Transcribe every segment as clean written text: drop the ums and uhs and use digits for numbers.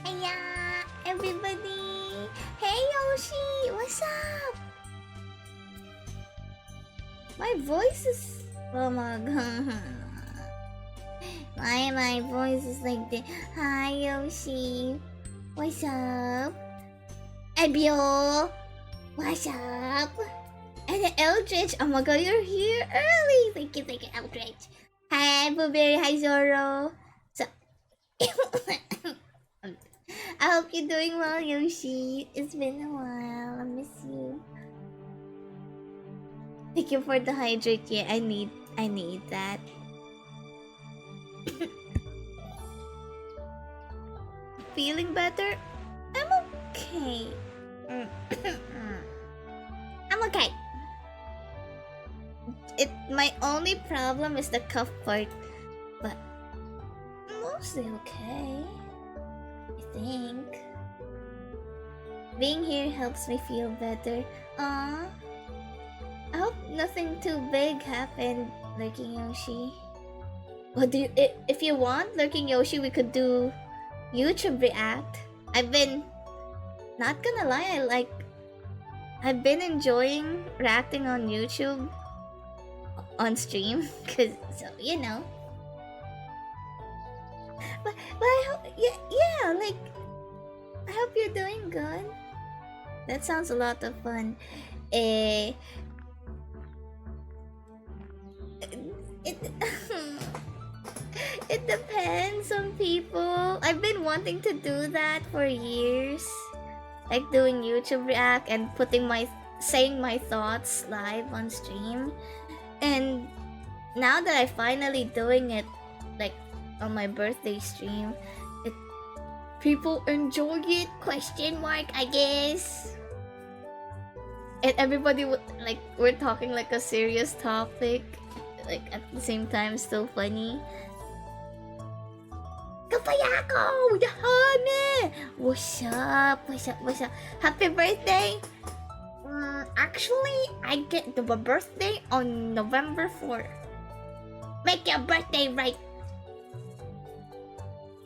Hiya, everybody! Hey Yoshi, what's up? My voice is. Oh my god. My voice is like this. Hi Yoshi, what's up? Ebio, what's up? And then Eldritch, oh my god, you're here early. Thank you, Eldritch. Hi Blueberry, hi Zoro. So. I hope you're doing well, Yoshi. It's been a while. I miss you. Thank you for the hydrate. Yeah, I need that. Feeling better? I'm okay. I'm okay. My only problem is the cough part, but I'm mostly okay. I think being here helps me feel better. Aww. I hope nothing too big happened, Lurking Yoshi. What do you, if you want, Lurking Yoshi, we could do YouTube react. I've been not gonna lie, I've been enjoying reacting on YouTube on stream, cause so you know. But I hope yeah, like I hope you're doing good. That sounds a lot of fun. Eh, it it depends on people. I've been wanting to do that for years, like doing YouTube react and saying my thoughts live on stream. And now that I finally doing it, like on my birthday stream, it people enjoy it? Question mark, I guess. And everybody would like we're talking like a serious topic, like at the same time still funny. Kapayako! Yahane! What's up? What's up? What's up? Happy birthday! Actually, I get the birthday on November 4th. Make your birthday right!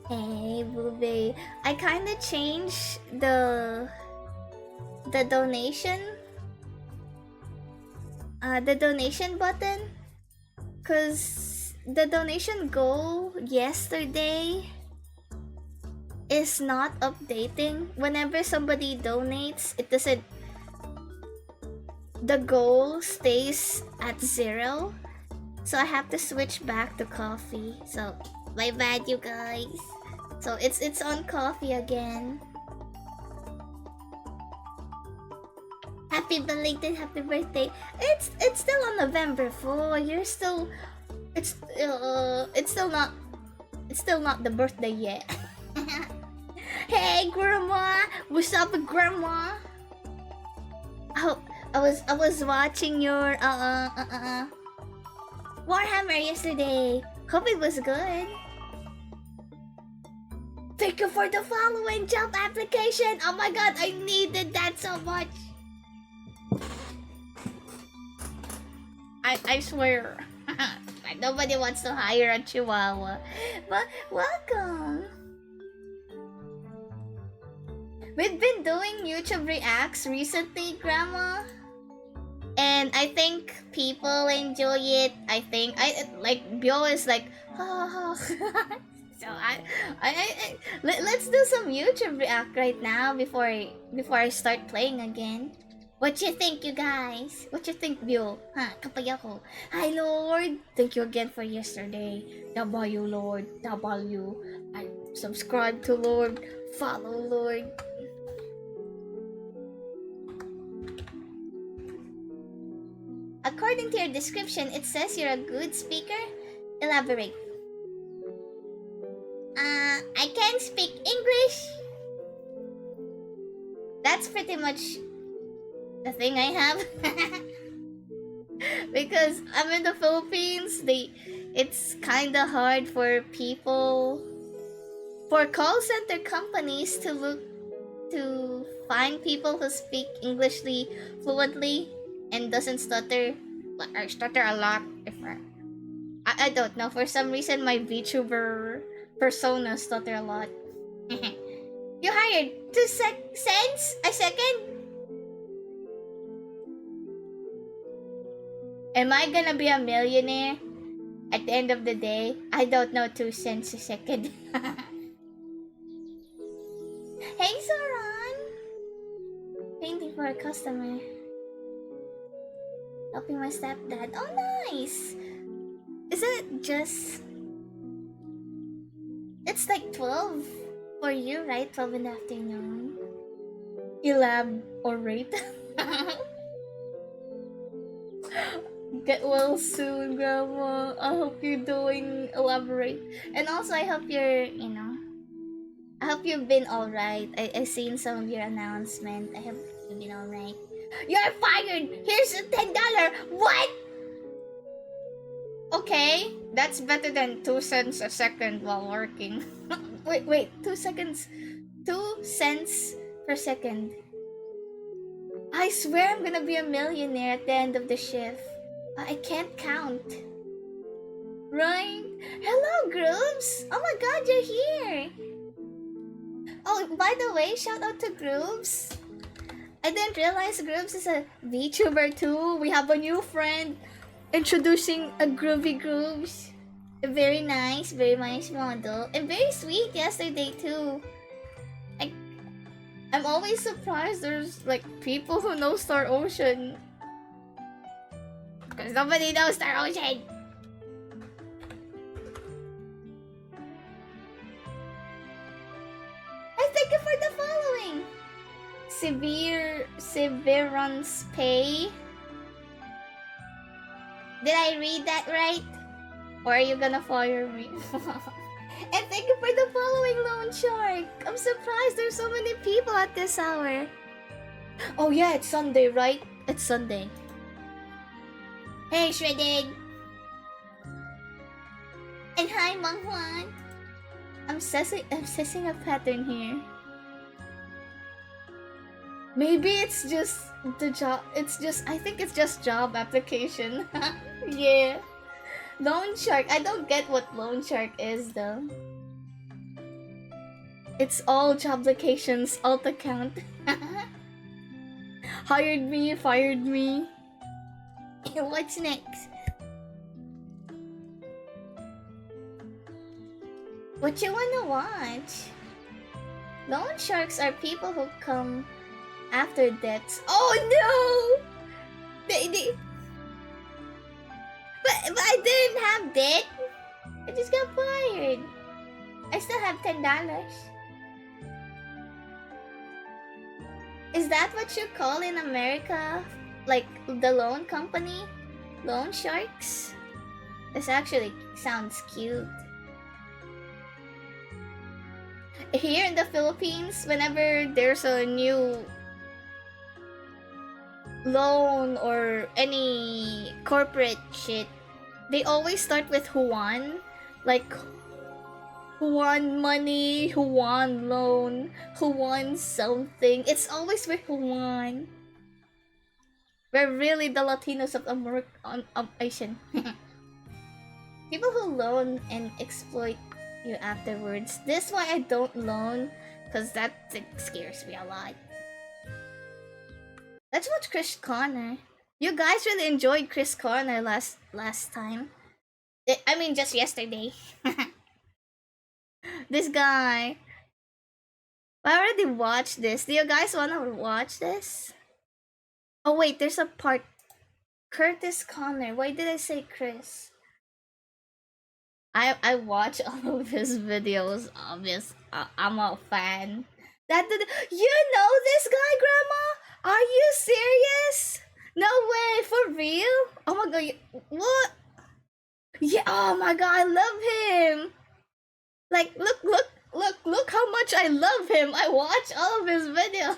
Hey, Blueberry. I kinda changed the donation button, cause the donation goal yesterday is not updating. Whenever somebody donates, it doesn't, the goal stays at 0, so I have to switch back to coffee. So my bad, you guys. So it's on coffee again. Happy belated happy birthday. It's still on November 4. You're still it's still not the birthday yet. Hey grandma, what's up grandma? Oh, I was watching your Warhammer yesterday. Hope it was good. Thank you for the following job application. Oh my god, I needed that so much. I swear. Nobody wants to hire a chihuahua. But welcome. We've been doing YouTube reacts recently, Grandma. And I think people enjoy it. I think I like Bio is like so let's do some YouTube react right now before I start playing again. What you think, you guys? What you think, Bio? Kapayako. Hi, Lord. Thank you again for yesterday. W, Lord. W. I subscribe to Lord. Follow, Lord. According to your description, it says you're a good speaker. Elaborate. I can speak English. That's pretty much the thing I have. Because I'm in the Philippines, it's kinda hard for call center companies to find people who speak Englishly fluently and doesn't stutter or stutter a lot. I don't know, for some reason my VTuber persona stutter a lot. You hired cents a second? Am I gonna be a millionaire at the end of the day? I don't know, 2 cents a second. Hey, Soran! Painting for a customer. Helping my stepdad. Oh, nice! Is it just... It's like 12 for you, right? 12 in the afternoon. Elaborate. Get well soon, Grandma. I hope you're doing elaborate. And also, I hope you're, I hope you've been alright. I seen some of your announcement. I hope you've been alright. You're fired! Here's a $10! What? Okay, that's better than 2 cents a second while working. wait, 2 seconds. 2 cents per second. I swear I'm gonna be a millionaire at the end of the shift. I can't count. Right? Hello, Grooves! Oh my god, you're here! Oh, by the way, shout out to Grooves. I didn't realize Grooves is a VTuber too. We have a new friend introducing a Groovy Grooves. Very nice model. And very sweet yesterday too. I, I'm always surprised there's like people who know Star Ocean. Because nobody knows Star Ocean. I thank you for the following. Severance pay. Did I read that right? Or are you gonna fire me? And thank you for the following, Lone Shark. I'm surprised there's so many people at this hour. Oh yeah, it's Sunday, right? It's Sunday. Hey, Shredded. And hi, Mang Juan. I'm sensing a pattern here. Maybe it's just the job. I think it's just job application. Yeah. Loan Shark. I don't get what Loan Shark is though. It's all job applications, alt account. Hired me, fired me. What's next? What you wanna watch? Loan Sharks are people who come after deaths. Oh no! But I didn't have debt. I just got fired. I still have $10. Is that what you call in America? Like the loan company? Loan sharks? This actually sounds cute. Here in the Philippines, whenever there's a new loan or any corporate shit, they always start with Juan. Like, Juan money, Juan loan, Juan something. It's always with Juan. We're really the Latinos of Asian. People who loan and exploit you afterwards. This is why I don't loan, because that scares me a lot. Let's watch Chris Connor. You guys really enjoyed Chris Connor last time. I mean, just yesterday. This guy. I already watched this. Do you guys wanna watch this? Oh wait, there's a part. Curtis Connor. Why did I say Chris? I watch all of his videos. Obvious. I'm a fan. You know this guy, Grandma? Are you serious? No way, for real? Oh my god, what? Yeah, oh my god, I love him. Like, look how much I love him. I watch all of his videos.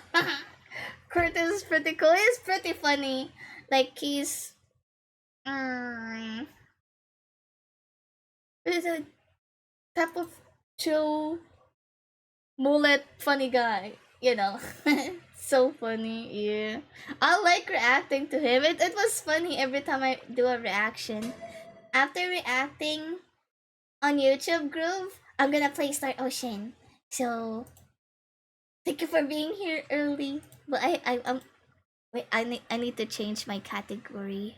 Curtis is pretty cool. He's pretty funny. Like, he's he's a type of chill mullet funny guy, you know. So funny, yeah. I like reacting to him. It was funny every time I do a reaction. After reacting on YouTube Groove, I'm gonna play Star Ocean. So Thank you for being here early. But wait, I need to change my category.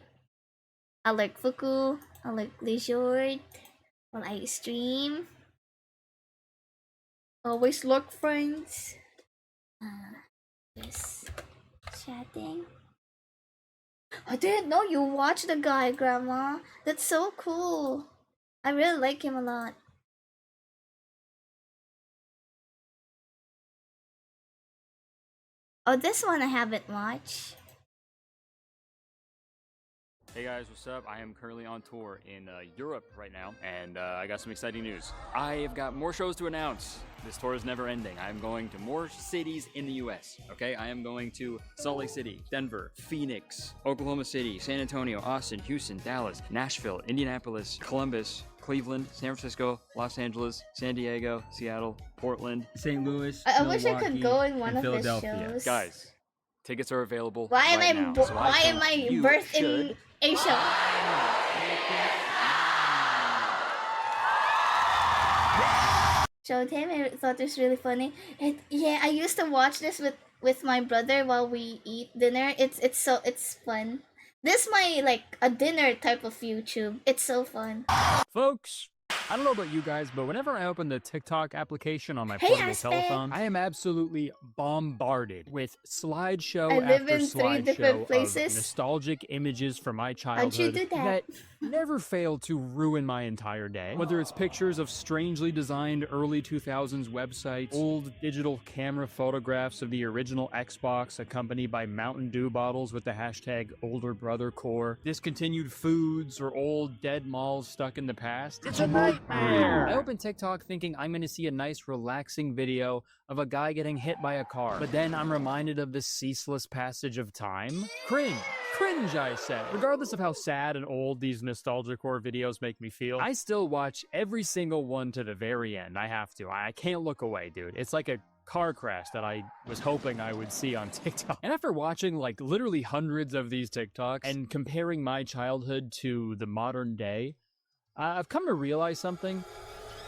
I like Fuku. I like leisure. While I stream. Always look friends. Just chatting. I didn't know you watched the guy, Grandma. That's so cool. I really like him a lot. Oh, this one I haven't watched. Hey guys, what's up? I am currently on tour in Europe right now, and I got some exciting news. I have got more shows to announce. This tour is never ending. I am going to more cities in the US, okay? I am going to Salt Lake City, Denver, Phoenix, Oklahoma City, San Antonio, Austin, Houston, Dallas, Nashville, Indianapolis, Columbus, Cleveland, San Francisco, Los Angeles, San Diego, Seattle, Portland, St. Louis, I wish I could go in one of his shows. Guys, tickets are available Why right am now. why am I birthed in Asia? Showed him. I thought it was really funny. Yeah, I used to watch this with my brother while we eat dinner. It's fun. This my like a dinner type of YouTube. It's so fun. Folks, I don't know about you guys, but whenever I open the TikTok application on my portable telephone, I am absolutely bombarded with slideshow after slideshow of nostalgic images from my childhood that never fail to ruin my entire day. Whether it's pictures of strangely designed early 2000s websites, old digital camera photographs of the original Xbox accompanied by Mountain Dew bottles with the hashtag #OlderBrotherCore, discontinued foods, or old dead malls stuck in the past. It's a nightmare! I open TikTok thinking I'm gonna see a nice relaxing video of a guy getting hit by a car, but then I'm reminded of the ceaseless passage of time. Cringe, I say. Regardless of how sad and old these nostalgia core videos make me feel, I still watch every single one to the very end. I have to. I can't look away, dude. It's like a car crash that I was hoping I would see on TikTok. And after watching like literally hundreds of these TikToks and comparing my childhood to the modern day, I've come to realize something.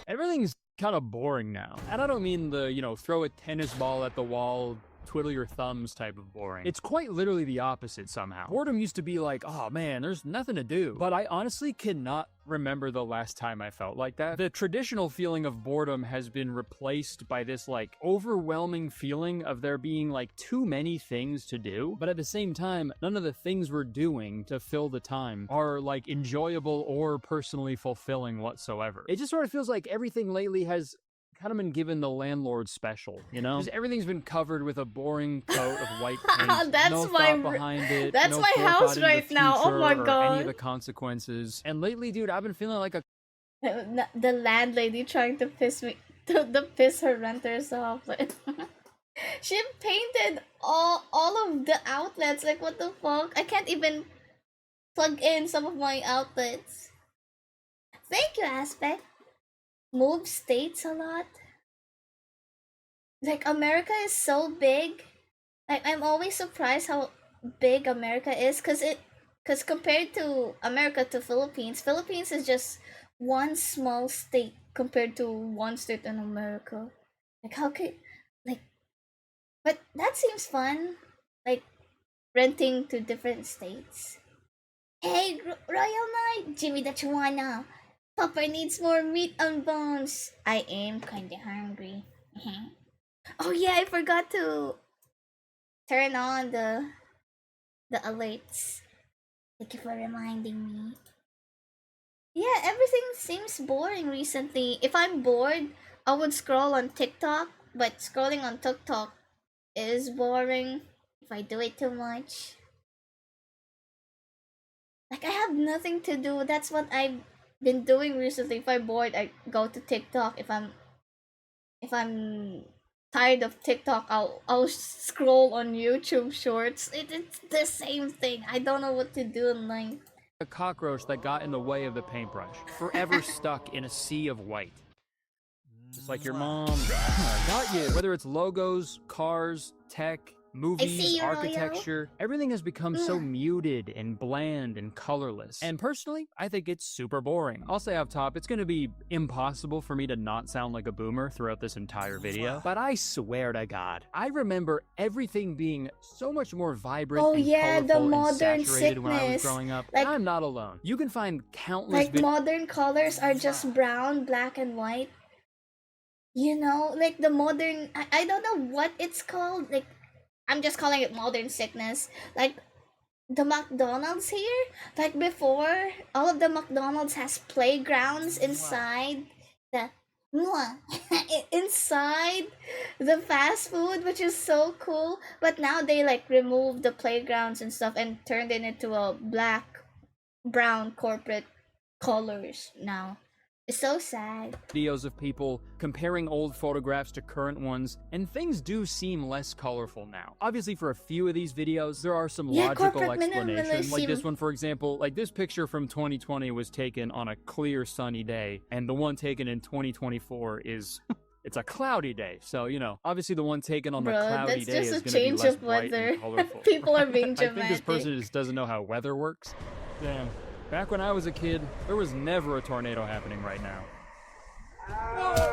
Everything's kind of boring now. And I don't mean the, throw a tennis ball at the wall, twiddle your thumbs type of boring. It's quite literally the opposite somehow. Boredom used to be like, oh man, there's nothing to do. But I honestly cannot remember the last time I felt like that. The traditional feeling of boredom has been replaced by this like overwhelming feeling of there being like too many things to do. But at the same time, none of the things we're doing to fill the time are like enjoyable or personally fulfilling whatsoever. It just sort of feels like everything lately has kind of been given the landlord special, Because everything's been covered with a boring coat of white paint. That's no my thought behind it. That's no my house right now. Oh my god. Any of the consequences. And lately, dude, I've been feeling like a the landlady trying to piss me to piss her renters off. She painted all of the outlets. Like what the fuck? I can't even plug in some of my outlets. Thank you, Aspect. Move states a lot. Like America is so big. I'm always surprised how big America is, cause compared to America to Philippines is just one small state compared to one state in America. Like how could but that seems fun. Like renting to different states. Hey, Royal Knight, Jimmy the Chihuahua. Papa needs more meat and bones. I am kinda hungry. Oh yeah, I forgot to turn on the alerts. Thank you for reminding me. Yeah, everything seems boring recently. If I'm bored, I would scroll on TikTok, but scrolling on TikTok is boring if I do it too much. Like I have nothing to do. That's what I've been doing recently. If I'm bored, I go to TikTok. If I'm tired of TikTok, I'll scroll on YouTube Shorts. It's the same thing. I don't know what to do in life. A cockroach that got in the way of the paintbrush, forever stuck in a sea of white. Just like your mom. Got you. Whether it's logos, cars, tech, movies, you, architecture, everything has become so muted and bland and colorless. And personally, I think it's super boring. I'll say up top, it's gonna be impossible for me to not sound like a boomer throughout this entire video, but I swear to God, I remember everything being so much more vibrant and colorful the modern and saturated when I was sickness. growing up. Like, I'm not alone. You can find countless modern colors are just brown, black, and white. You know, like the modern, I don't know what it's called. Like, I'm just calling it modern sickness. Like, the McDonald's here, like before, all of the McDonald's has playgrounds inside the inside the fast food, which is so cool. But now they like remove the playgrounds and stuff and turned it into a black, brown corporate colors now. It's so sad. Videos of people comparing old photographs to current ones, and things do seem less colorful now. Obviously, for a few of these videos, there are some logical explanations. Like this one, for example, like this picture from 2020 was taken on a clear, sunny day, and the one taken in 2024 is... it's a cloudy day, so, you know, obviously the one taken on the cloudy day is going to be less bright and colorful. People are being dramatic. I think this person just doesn't know how weather works. Damn. Back when I was a kid, there was never a tornado happening right now.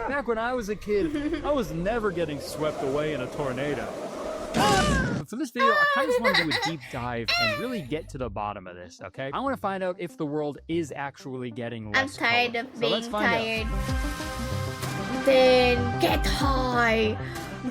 Back when I was a kid, I was never getting swept away in a tornado. But for this video, I kind of just want to do a deep dive and really get to the bottom of this, okay? I want to find out if the world is actually getting less I'm tired colorful. of being tired. Then get high.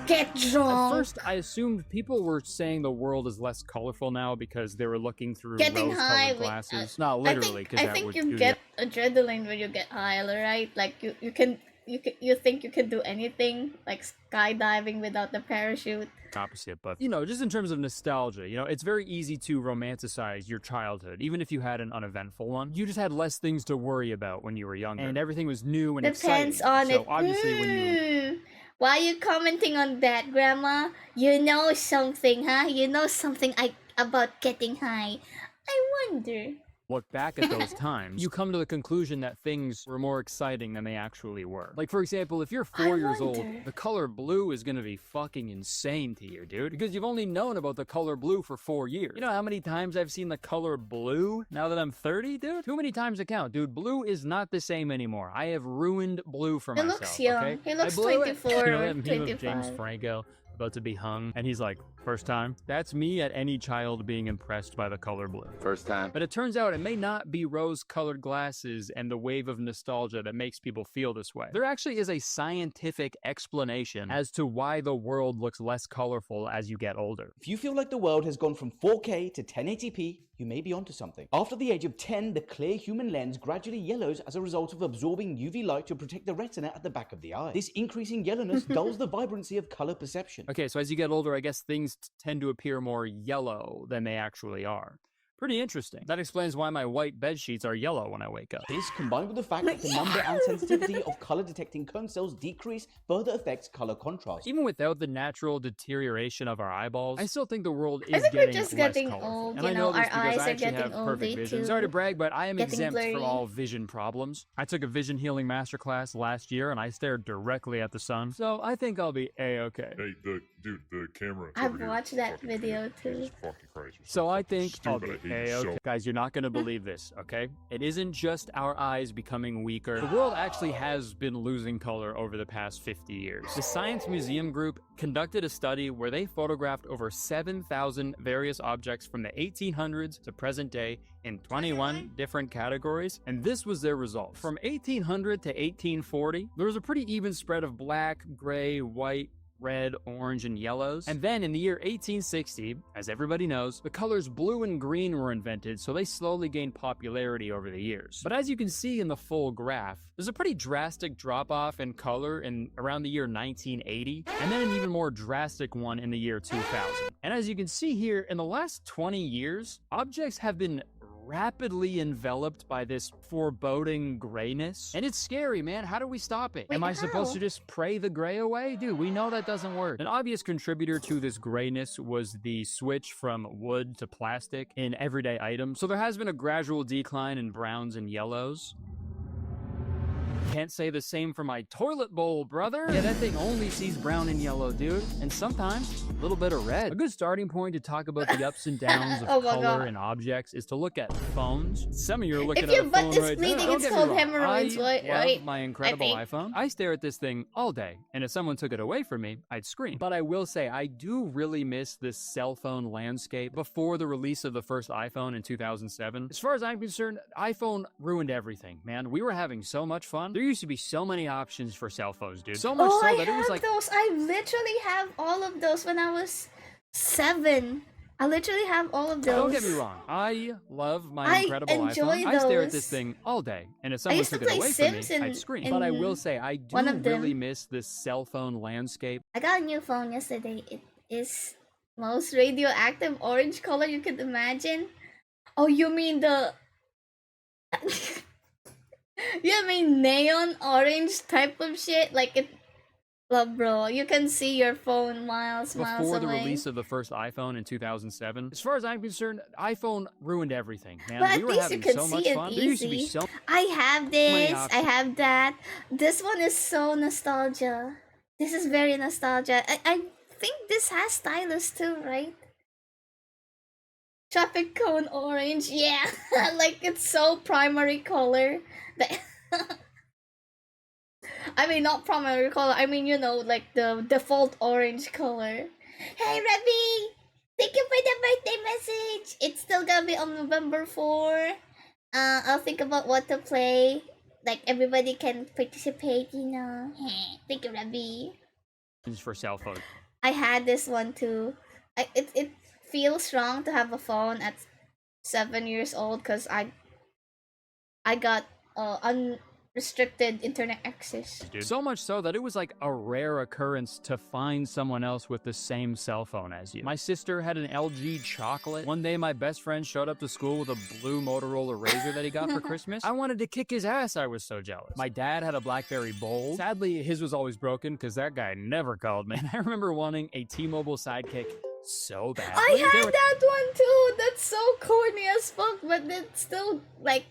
Get drunk. At first, I assumed people were saying the world is less colorful now because they were looking through rose-colored glasses. Not literally, because I think you get adrenaline when you get high, right? Like you think you can do anything, like skydiving without the parachute. Opposite, but you know, just in terms of nostalgia, you know, it's very easy to romanticize your childhood, even if you had an uneventful one. You just had less things to worry about when you were younger, and everything was new and Depends exciting. on so it. Obviously, when you Why are you commenting on that, Grandma? You know something, huh? You know something about getting high. I wonder. look back at those times, you come to the conclusion that things were more exciting than they actually were. Like, for example, if you're 4 years old, the color blue is gonna be fucking insane to you, dude. Because you've only known about the color blue for 4 years. You know how many times I've seen the color blue now that I'm 30, dude? Too many times to count, dude. Blue is not the same anymore. I have ruined blue for myself, looks young. okay? He looks 24 You know or that meme 25. of James Franco about to be hung, and he's like, first time? That's me at any child being impressed by the color blue. First time. But it turns out it may not be rose-colored glasses and the wave of nostalgia that makes people feel this way. There actually is a scientific explanation as to why the world looks less colorful as you get older. If you feel like the world has gone from 4K to 1080p, you may be onto something. After the age of 10, the clear human lens gradually yellows as a result of absorbing UV light to protect the retina at the back of the eye. This increasing yellowness dulls the vibrancy of color perception. Okay, so as you get older, I guess things tend to appear more yellow than they actually are. Pretty interesting. That explains why my white bed sheets are yellow when I wake up. This, combined with the fact that the number and sensitivity of color detecting cone cells decrease, further affects color contrast. Even without the natural deterioration of our eyeballs, I still think the world is we're getting just less getting colorful. old, And you I know, know this our because eyes I are actually have getting perfect old, vision. too. Sorry to brag, but I am Getting exempt blurry. from all vision problems. I took a vision healing masterclass last year and I stared directly at the sun, so I think I'll be a-okay. Hey, dude, the camera. I've watched that video too. Jesus fucking Christ. So I think I'll Stupid, be I hate you a-okay. so- Guys, you're not gonna believe this, okay? It isn't just our eyes becoming weaker. The world actually has been losing color over the past 50 years. The Science Museum Group conducted a study where they photographed over 7,000 various objects from the 1800s to present day in 21 different categories, and this was their result. From 1800 to 1840, there was a pretty even spread of black, gray, white, red, orange, and yellows. And then in the year 1860, as everybody knows, the colors blue and green were invented, so they slowly gained popularity over the years. But as you can see in the full graph, there's a pretty drastic drop-off in color in around the year 1980, and then an even more drastic one in the year 2000. And as you can see here, in the last 20 years, objects have been rapidly enveloped by this foreboding grayness. And it's scary, man. How do we stop it? Am I supposed to just pray the gray away? Dude, we know that doesn't work. An obvious contributor to this grayness was the switch from wood to plastic in everyday items. So there has been a gradual decline in browns and yellows. Can't say the same for my toilet bowl, brother. Yeah, that thing only sees brown and yellow, dude. And sometimes a little bit of red. A good starting point to talk about the ups and downs of Oh my color God. and objects is to look at phones. Some of you are looking If at your a butt phone is right bleeding, now. Don't it's get me called wrong. hemorrhoids, I love right? my incredible think. iPhone. I stare at this thing all day, and if someone took it away from me, I'd scream. But I will say, I do really miss this cell phone landscape before the release of the first iPhone in 2007. As far as I'm concerned, iPhone ruined everything, man. We were having so much fun. There used to be so many options for cell phones, dude. So much Oh, so I that it was have like those. I literally have all of those when I was 7. I literally have all of those. Don't get me wrong. I love my I incredible enjoy iPhone. I stare at those. this thing all day, and if I someone used to took it play away from me, Sims I'd scream. in But I will say, I do one of them. really miss this cell phone landscape. I got a new phone yesterday. It is most radioactive orange color you could imagine. Oh, you mean the you mean neon orange type of shit? Like it, love, bro. You can see your phone miles Before the away. release of the first iPhone in 2007, as far as I'm concerned, iPhone ruined everything, man. But We at were least having you can so see much it fun. easy. There used to be so I have many this. I options. have that. This one is so nostalgia. This is very nostalgia. I think this has stylus too, right? Traffic cone orange. Yeah, like it's so primary color. That I mean, not primary color. I mean, you know, like the default orange color. Hey, Rebby! Thank you for the birthday message. It's still gonna be on November 4. I'll think about what to play. Like everybody can participate, you know. Thank you, Rebby. for cell phones. I had this one too. It feels wrong to have a phone at 7 years old because I got unrestricted internet access. Dude. So much so that it was like a rare occurrence to find someone else with the same cell phone as you. My sister had an LG chocolate. One day my best friend showed up to school with a blue Motorola Razr that he got for Christmas. I wanted to kick his ass, I was so jealous. My dad had a BlackBerry Bold. Sadly, his was always broken because that guy never called me. I remember wanting a T-Mobile Sidekick so bad. I had that one too. That's so corny as fuck, but it's still like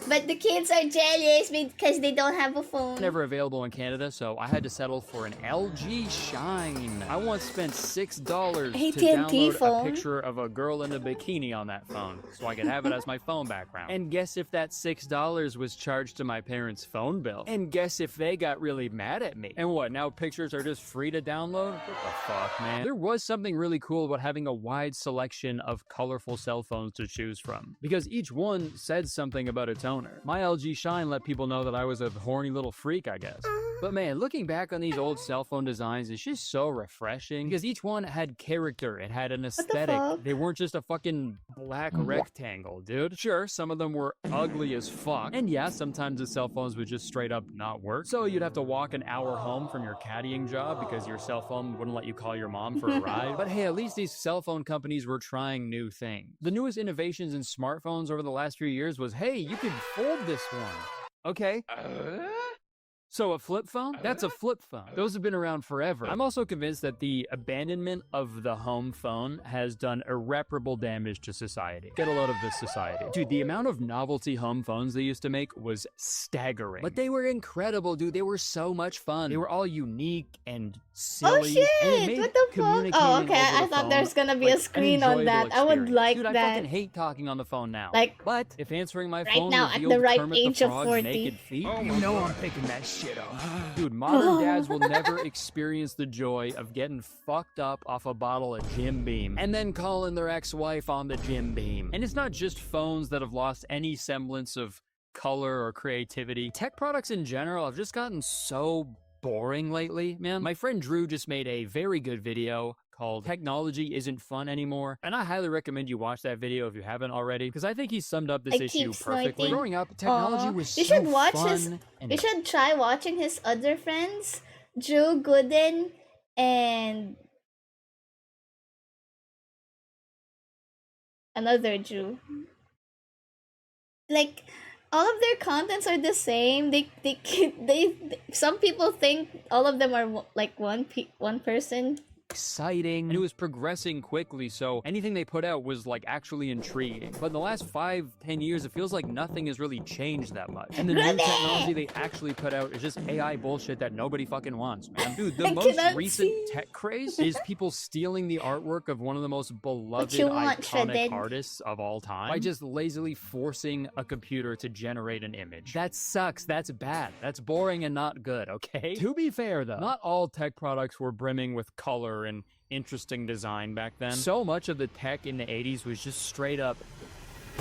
but the kids are jealous because they don't have a phone. Never available in Canada, so I had to settle for an LG Shine. I once spent $6 to AT&T download phone. a picture of a girl in a bikini on that phone, so I could have it as my phone background. And guess if that $6 was charged to my parents' phone bill? And guess if they got really mad at me? And what, now pictures are just free to download? What the fuck, man? There was something really cool about having a wide selection of colorful cell phones to choose from, because each one said something about its owner. My LG Shine let people know that I was a horny little freak, I guess. But man, looking back on these old cell phone designs is just so refreshing because each one had character. It had an aesthetic. fuck? They weren't just a fucking black rectangle, dude. Sure, some of them were ugly as fuck. And yeah, sometimes the cell phones would just straight up not work. So you'd have to walk an hour home from your caddying job because your cell phone wouldn't let you call your mom for a ride. But hey, at least these cell phone companies were trying new things. The newest innovations in smartphones over the last few years was, hey, you could fold this one. Okay. So a flip phone? That's a flip phone. Those have been around forever. I'm also convinced that the abandonment of the home phone has done irreparable damage to society. Get a load of this society. Dude, the amount of novelty home phones they used to make was staggering. But they were incredible, dude. They were so much fun. They were all unique and silly. Oh shit! And it made What the fuck? communicating Oh, okay. over I the thought phone, there's gonna be like, a an screen on that. enjoyable I would experience. like Dude, I that. fucking hate talking on the phone now. Like, but if answering my right phone now, at revealed the right Kermit the age of Frog's 40. naked feet, You know I'm picking that shit up. dude, modern dads will never experience the joy of getting fucked up off a bottle of Jim Beam and then calling their ex-wife on the Jim Beam. And it's not just phones that have lost any semblance of color or creativity. Tech products in general have just gotten so boring lately, man. My friend Drew just made a very good video called Technology Isn't Fun Anymore, and I highly recommend you watch that video if you haven't already, because I think he summed up this I issue keep perfectly. snorting. Growing up, technology Aw. was You so should watch fun his- and You should try watching his other friends, Drew Gooden and another Drew. Like all of their contents are the same. They some people think all of them are like one person, exciting, and it was progressing quickly, so anything they put out was like actually intriguing. But in the last 5-10 years, it feels like nothing has really changed that much. And the new technology they actually put out is just AI bullshit that nobody fucking wants, man. Dude, the most recent tech craze is people stealing the artwork of one of the most beloved iconic artists of all time by just lazily forcing a computer to generate an image. That sucks. That's bad. That's boring and not good, okay? To be fair though, not all tech products were brimming with color and interesting design back then. So much of the tech in the 80s was just straight up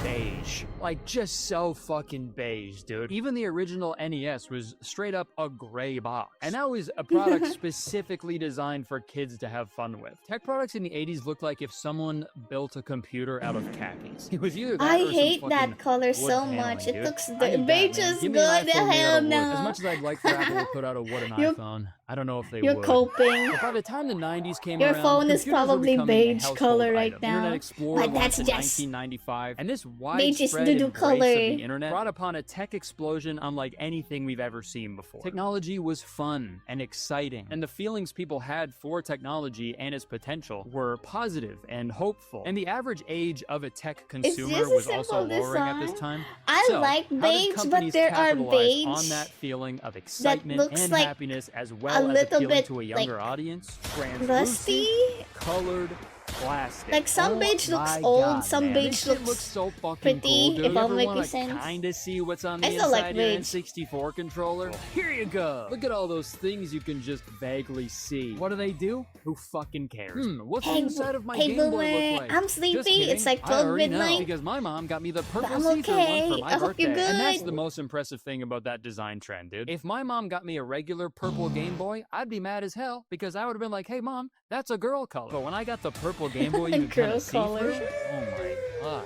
beige. Like, just so fucking beige, dude. Even the original NES was straight up a gray box. And that was a product specifically designed for kids to have fun with. Tech products in the 80s looked like if someone built a computer out of khakis. It was either that I or hate some that color so paneling, much. It dude. looks Beige is Give good. me an iPhone made out Hell of wood. no. As much as I'd like for Apple to put out a wooden iPhone, I don't know if they You're would. coping. But by the time the 90s came Your around, phone is computers were probably becoming a beige household color right item. now. Internet Explorer But that's launched in just 1995, and this beige is widespread doo-doo embrace color. of the internet brought upon a tech explosion unlike anything we've ever seen before. Technology was fun and exciting, and the feelings people had for technology and its potential were positive and hopeful. And the average age of a tech consumer just a was also simple lowering at this design. time. I So, like how did beige, but companies there are capitalize beige on that feeling of excitement looks and like happiness as a well as little appealing bit, to a younger like, audience? rusty. Translucent, colored plastic. Like, some Oh beige looks my old, God, some man. beige This shit looks looks so fucking pretty, cool, dude. if You I'm ever making want to sense. kind of see what's on the I still inside like of your beige. N64 controller? Here you go. Look at all those things you can just vaguely see. What do? Who fucking cares? What's the inside of my hey Game Boy Boomer, look like? I'm Just sleepy. kidding. It's like I 12 already know, midnight. because my mom got me the purple I'm see-through one okay. for my I hope birthday. you're good. And that's the most impressive thing about that design trend, dude. If my mom got me a regular purple Game Boy, I'd be mad as hell because I would have been like, hey mom, that's a girl color. But when I got the purple Game Boy, you could kind Girl of see color. through. Oh my god.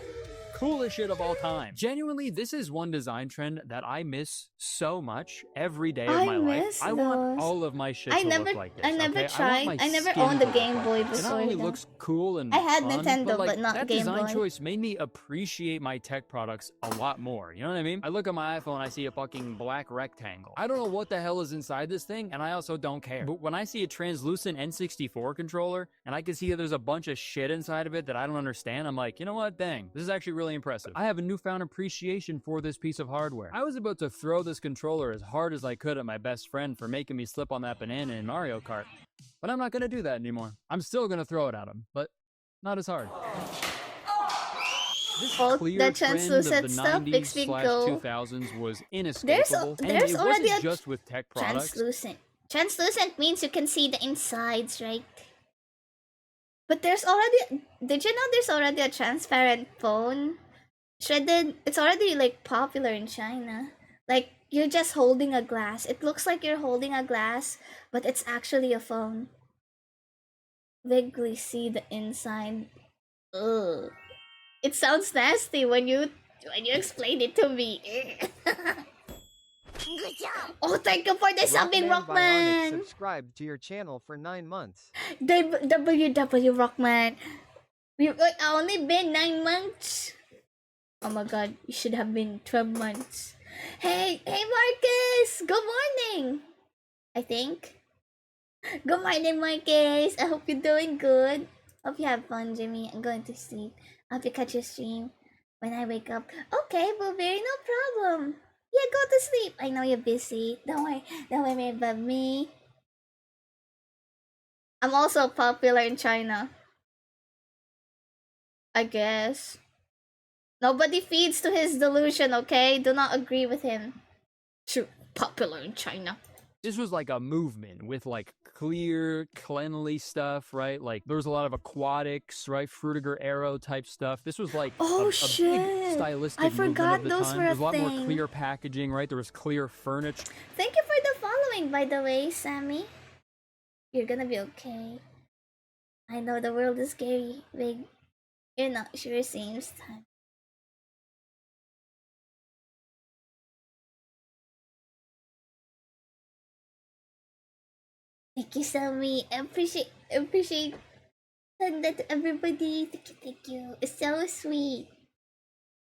Coolest shit of all time. Genuinely, this is one design trend that I miss so much every day of I my life. miss I want those. all of my shit I to never- look like this. I never okay? tried- my I never skin owned to a look Game like Boy this. It before, not only though. looks cool and I had fun, Nintendo, like, but not that Game design Boy. choice made me appreciate my tech products a lot more. You know what I mean? I look at my iPhone, I see a fucking black rectangle. I don't know what the hell is inside this thing, and I also don't care. But when I see a translucent N64 controller, and I can see that there's a bunch of shit inside of it that I don't understand, I'm like, you know what? Dang, this is actually really impressive. I have a newfound appreciation for this piece of hardware. I was about to throw this controller as hard as I could at my best friend for making me slip on that banana in Mario Kart. But I'm not gonna do that anymore. I'm still gonna throw it at him, but not as hard. This Oh, clear the trend translucent of the stuff makes me go. 90s/2000s was inescapable, and there's it already wasn't a just with tech products. Translucent. Translucent means you can see the insides, right? But there's already. Did you know there's already a transparent phone? Shredded. It's already like popular in China. Like you're just holding a glass. It looks like you're holding a glass, but it's actually a phone. Vaguely see the inside. Ugh. It sounds nasty when you explain it to me. Oh, thank you for the subbing, Bionic Rockman. subscribed to your channel for 9 months. WW Rockman. We've only been 9 months. Oh my god, you should have been 12 months. Hey Marcus! Good morning! I think. Good morning, Marcus. I hope you're doing good. Hope you have fun, Jimmy. I'm going to sleep. I hope you catch your stream when I wake up. Okay, Blueberry, no problem. Yeah, go to sleep. I know you're busy. Don't worry about me. I'm also popular in China. I guess. Nobody feeds to his delusion, okay? Do not agree with him. True, popular in China. This was like a movement with like clear, cleanly stuff, right? Like there was a lot of aquatics, right? Frutiger Arrow type stuff. This was like a big stylistic I movement forgot of the those time. were a There was a lot more thing. clear packaging, right? There was clear furniture. Thank you for the following, by the way, Sammy. You're gonna be okay. I know the world is scary, big. You're not sure, seems time. Thank you, Sammy. Appreciate send that to everybody. Thank you. It's so sweet.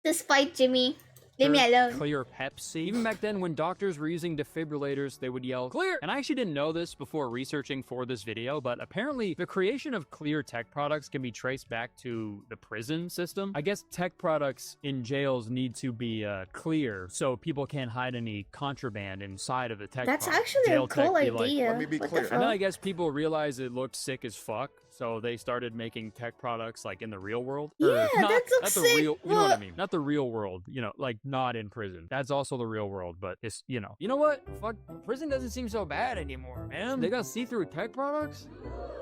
Despite Jimmy, Leave me alone. Clear Pepsi. Even back then, when doctors were using defibrillators, they would yell, clear! And I actually didn't know this before researching for this video, but apparently the creation of clear tech products can be traced back to the prison system. I guess tech products in jails need to be clear so people can't hide any contraband inside of the tech That's product. actually Jail a cool tech be like, idea. "Let me be What clear." the and then fuck? I guess people realized it looked sick as fuck, so they started making tech products like in the real world. Or Yeah, not, that looks not the sick, real, you know what I but- mean? Not the real world, you know, like not in prison. That's also the real world, but it's, you know. You know what? Fuck, prison doesn't seem so bad anymore, man. They got see-through tech products?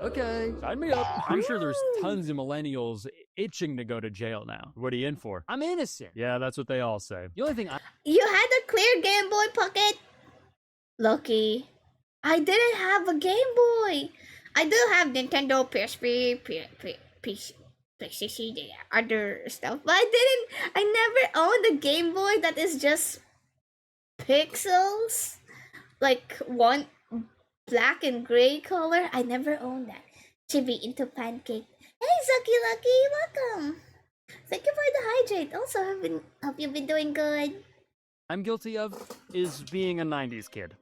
Okay, sign me up. I'm sure there's tons of millennials itching to go to jail now. What are you in for? I'm innocent. Yeah, that's what they all say. The only thing I You had a clear Game Boy Pocket? Lucky. I didn't have a Game Boy. I do have Nintendo, PSP, PlayStation, other stuff, but I never owned a Game Boy that is just pixels, like one black and gray color. I never owned that. Should be into pancake. Hey, Zucky Lucky, welcome. Thank you for the hydrate. Also, hope you've been doing good. I'm guilty of is being a 90s kid.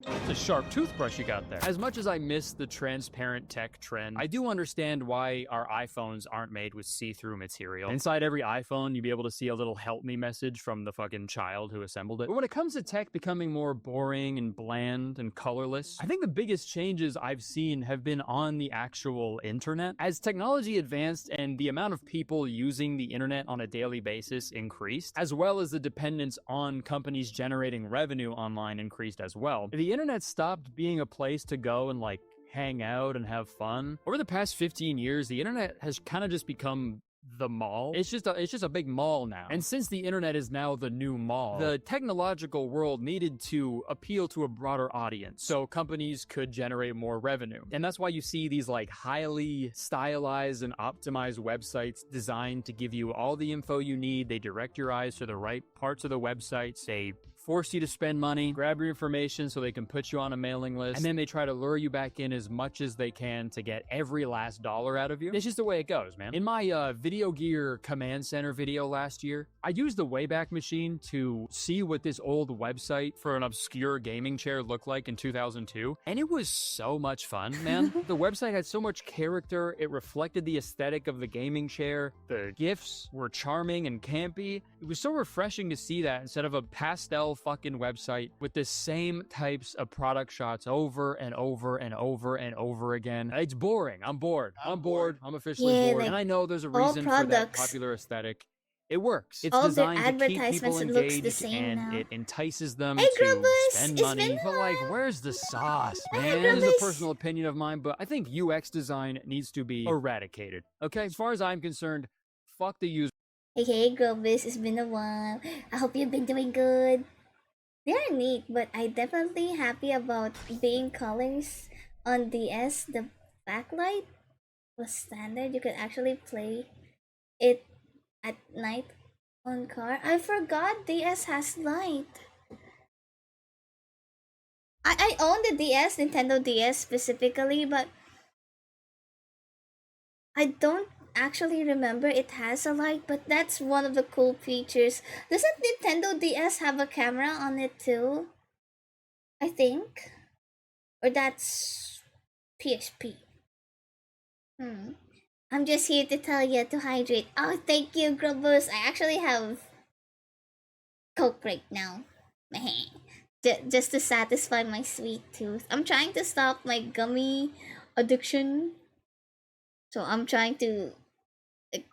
It's a sharp toothbrush you got there. As much as I miss the transparent tech trend, I do understand why our iPhones aren't made with see-through material. Inside every iPhone, you'd be able to see a little help me message from the fucking child who assembled it. But when it comes to tech becoming more boring and bland and colorless, I think the biggest changes I've seen have been on the actual internet. As technology advanced and the amount of people using the internet on a daily basis increased, as well as the dependence on companies generating revenue online increased as well, the internet stopped being a place to go and like hang out and have fun. Over the past 15 years, the internet has kind of just become the mall. It's just a big mall now. And since the internet is now the new mall, the technological world needed to appeal to a broader audience so companies could generate more revenue. And that's why you see these like highly stylized and optimized websites designed to give you all the info you need. They direct your eyes to the right parts of the websites. They force you to spend money, grab your information so they can put you on a mailing list, and then they try to lure you back in as much as they can to get every last dollar out of you. It's just the way it goes, man. In my Video Gear Command Center video last year, I used the Wayback Machine to see what this old website for an obscure gaming chair looked like in 2002, and it was so much fun, man. The website had so much character, it reflected the aesthetic of the gaming chair, the GIFs were charming and campy. It was so refreshing to see that instead of a pastel fucking website with the same types of product shots over and over and over and over again. It's boring. I'm bored. I'm bored. I'm officially Yeah, bored. like, And I know there's a all reason for that products- popular aesthetic. It works. It's all their designed to keep people advertisements looks the engaged same and now. it entices them Hey, to Grubus, spend it's money. been a But like, while. where's the sauce, Hey, man? This is Grubus. a personal opinion of mine, but I think UX design needs to be eradicated. Okay? As far as I'm concerned, fuck the user. Hey, Grubus, it's been a while. I hope you've been doing good. They are neat, but I definitely happy about being colors on DS. The backlight was standard. You could actually play it at night on car. I forgot DS has light. I own the DS, Nintendo DS specifically, but I don't actually remember it has a light, but that's one of the cool features. Doesn't Nintendo DS have a camera on it too? I think. Or that's PSP. I'm just here to tell you to hydrate. Oh, thank you, Grubus. I actually have Coke right now. Just to satisfy my sweet tooth. I'm trying to stop my gummy addiction. So I'm trying to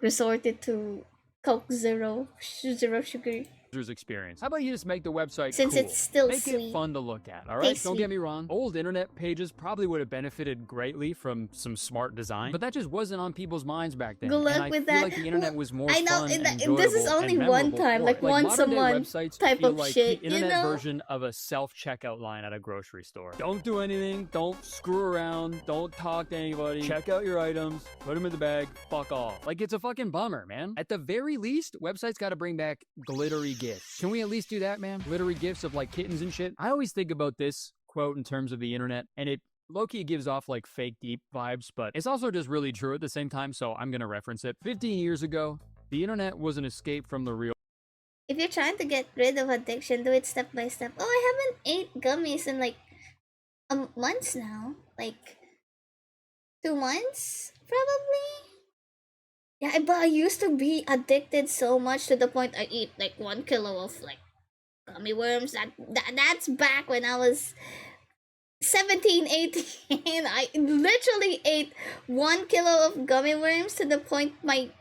resort it to Coke Zero sugar. Experience. How about you just make the website Since cool? it's still Make sweet. it fun to look at, all right? Tasty. Don't get me wrong. Old internet pages probably would have benefited greatly from some smart design, but that just wasn't on people's minds back then. Good luck and I with feel that. like the internet was more I know, fun and and this is enjoyable only and one memorable time, for like it. once a modern-day month websites type feel of like shit, the you internet know? version of a self-checkout line at a grocery store. Don't do anything. Don't screw around. Don't talk to anybody. Check out your items. Put them in the bag. Fuck off. Like, it's a fucking bummer, man. At the very least, websites got to bring back glittery gifts. Can we at least do that, man? Glittery gifts of like kittens and shit. I always think about this quote in terms of the internet, and it Loki gives off like fake deep vibes, but it's also just really true at the same time, so I'm gonna reference it. 15 years ago, the internet was an escape from the real. If you're trying to get rid of addiction, do it step by step. Oh, I haven't ate gummies in like months now. Like 2 months, probably. Yeah, but I used to be addicted so much to the point I eat like 1 kilo of like gummy worms. That's back when I was 17, 18. I literally ate 1 kilo of gummy worms to the point my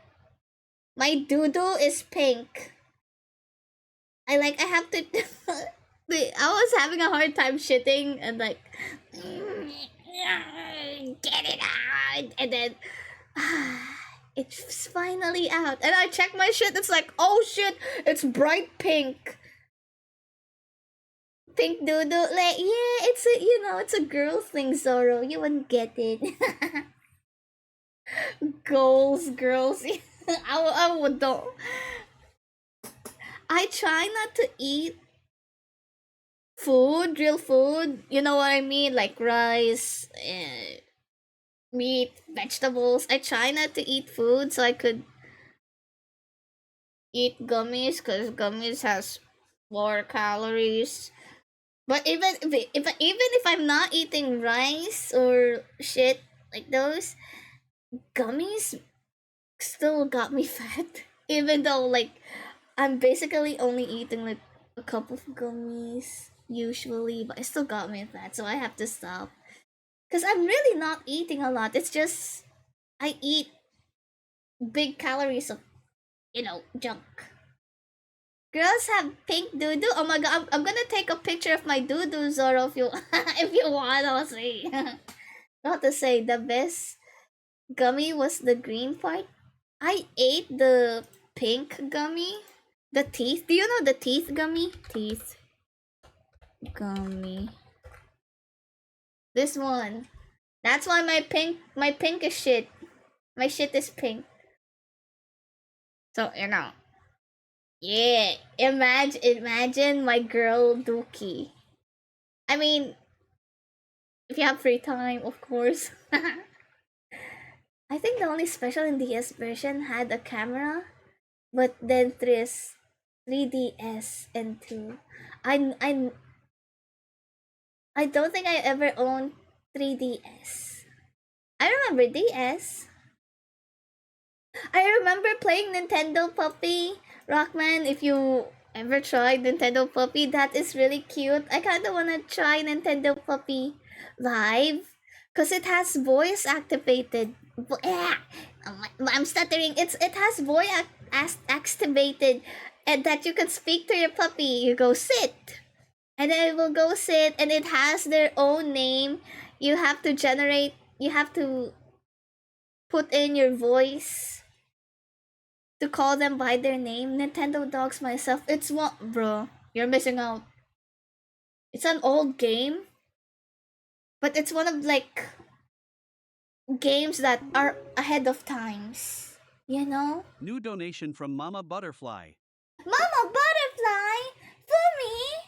doo-doo is pink. I have to I was having a hard time shitting and like get it out, and then it's finally out, and I check my shit. It's like, oh shit, it's bright pink. Pink doodle, like, yeah, it's a, it's a girl thing, Zoro. You wouldn't get it. Girls. I would don't. I try not to eat food, real food. You know what I mean, like rice, meat, vegetables. I try not to eat food so I could eat gummies, because gummies has more calories. But even if I'm not eating rice or shit like those, gummies still got me fat. Even though like I'm basically only eating like a cup of gummies usually, but it still got me fat, so I have to stop. Cause I'm really not eating a lot. It's just I eat big calories of junk. Girls have pink doo doo. Oh my god, I'm gonna take a picture of my doo doo, Zoro, if you if you wanna see. Not to say the best gummy was the green part. I ate the pink gummy. The teeth. Do you know the teeth gummy? Teeth gummy. This one. That's why my pink is shit. My shit is pink. So yeah, imagine my girl Dookie. I mean, if you have free time, of course. I think the only special in DS version had a camera, but then 3DS and 2. I I don't think I ever owned 3DS. I remember DS. I remember playing Nintendo Puppy. Rockman, if you ever tried Nintendo Puppy, that is really cute. I kind of want to try Nintendo Puppy live because it has voice activated. I'm stuttering. It has voice activated, and that you can speak to your puppy. You go sit, and then it will go sit, and it has their own name. You have to generate. You have to put in your voice to call them by their name. Nintendo Dogs myself. It's what, bro? You're missing out. It's an old game, but it's one of like games that are ahead of times. You know? New donation from Mama Butterfly. Mama Butterfly, Fumi.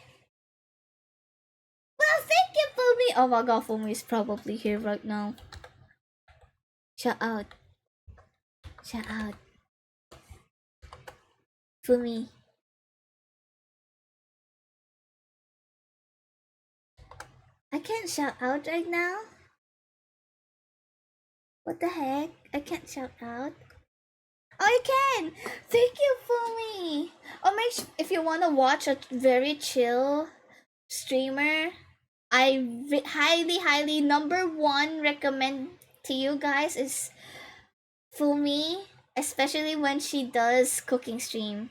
Well, thank you, Fumi. Oh my god, Fumi is probably here right now. Shout out. Shout out. Fumi. I can't shout out right now. What the heck? I can't shout out. Oh, I can! Thank you, Fumi! Oh, if you want to watch a very chill streamer, I highly number one recommend to you guys is Fumi, especially when she does cooking stream.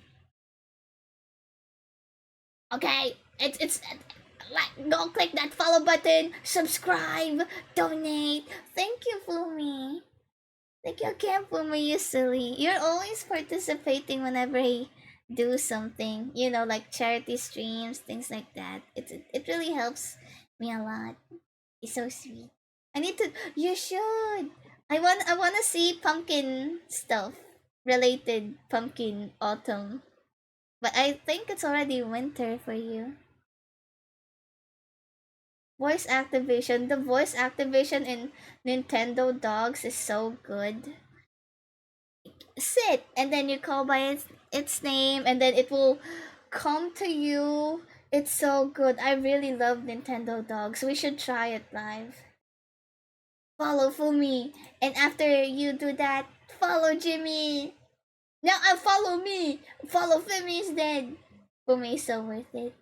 Okay, it's like, go click that follow button, subscribe, donate. Thank you, Fumi. Thank you again, Fumi, you silly. You're always participating whenever I do something, like charity streams, things like that. It really helps me a lot. It's so sweet. You should. I wanna see pumpkin stuff related pumpkin autumn. But I think it's already winter for you. Voice activation. The voice activation in Nintendo Dogs is so good. Sit, and then you call by its name, and then it will come to you. It's so good. I really love Nintendo Dogs. We should try it live. Follow Fumi, and after you do that, follow Jimmy. Now follow me. Follow Fumi is dead. Fumi is so worth it.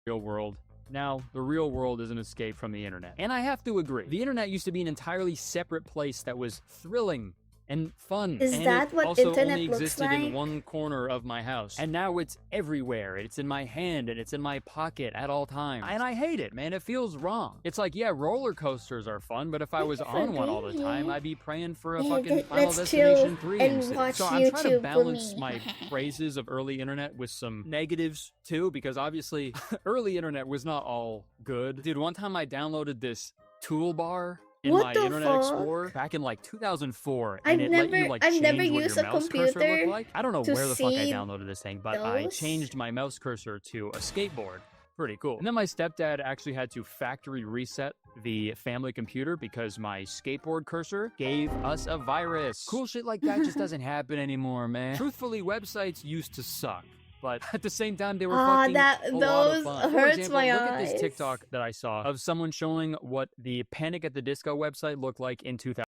Real world. Now, the real world is an escape from the internet. And I have to agree, the internet used to be an entirely separate place that was thrilling and fun. Is and that it what also internet only looks existed like? in one corner of my house. And now it's everywhere. It's in my hand and it's in my pocket at all times. And I hate it, man. It feels wrong. It's like, yeah, roller coasters are fun, but if I was on one all the time, I'd be praying for a fucking Final Destination 3 and instead. watch So I'm trying to YouTube balance for me. my praises of early internet with some negatives too, because obviously early internet was not all good. Dude, one time I downloaded this toolbar in What my the Internet fuck? Explorer back in like 2004, I've and it let you never- like I've change never what used your a mouse cursor computer looked like. I don't know to where the fuck I see downloaded this thing, but I those. changed my mouse cursor to a skateboard. Pretty cool. And then my stepdad actually had to factory reset the family computer because my skateboard cursor gave us a virus. Cool shit like that just doesn't happen anymore, man. Truthfully, websites used to suck. But at the same time, they were fucking a lot of those fun. For hurts example, my look at this eyes. TikTok that I saw of someone showing what the Panic at the Disco website looked like in 2000.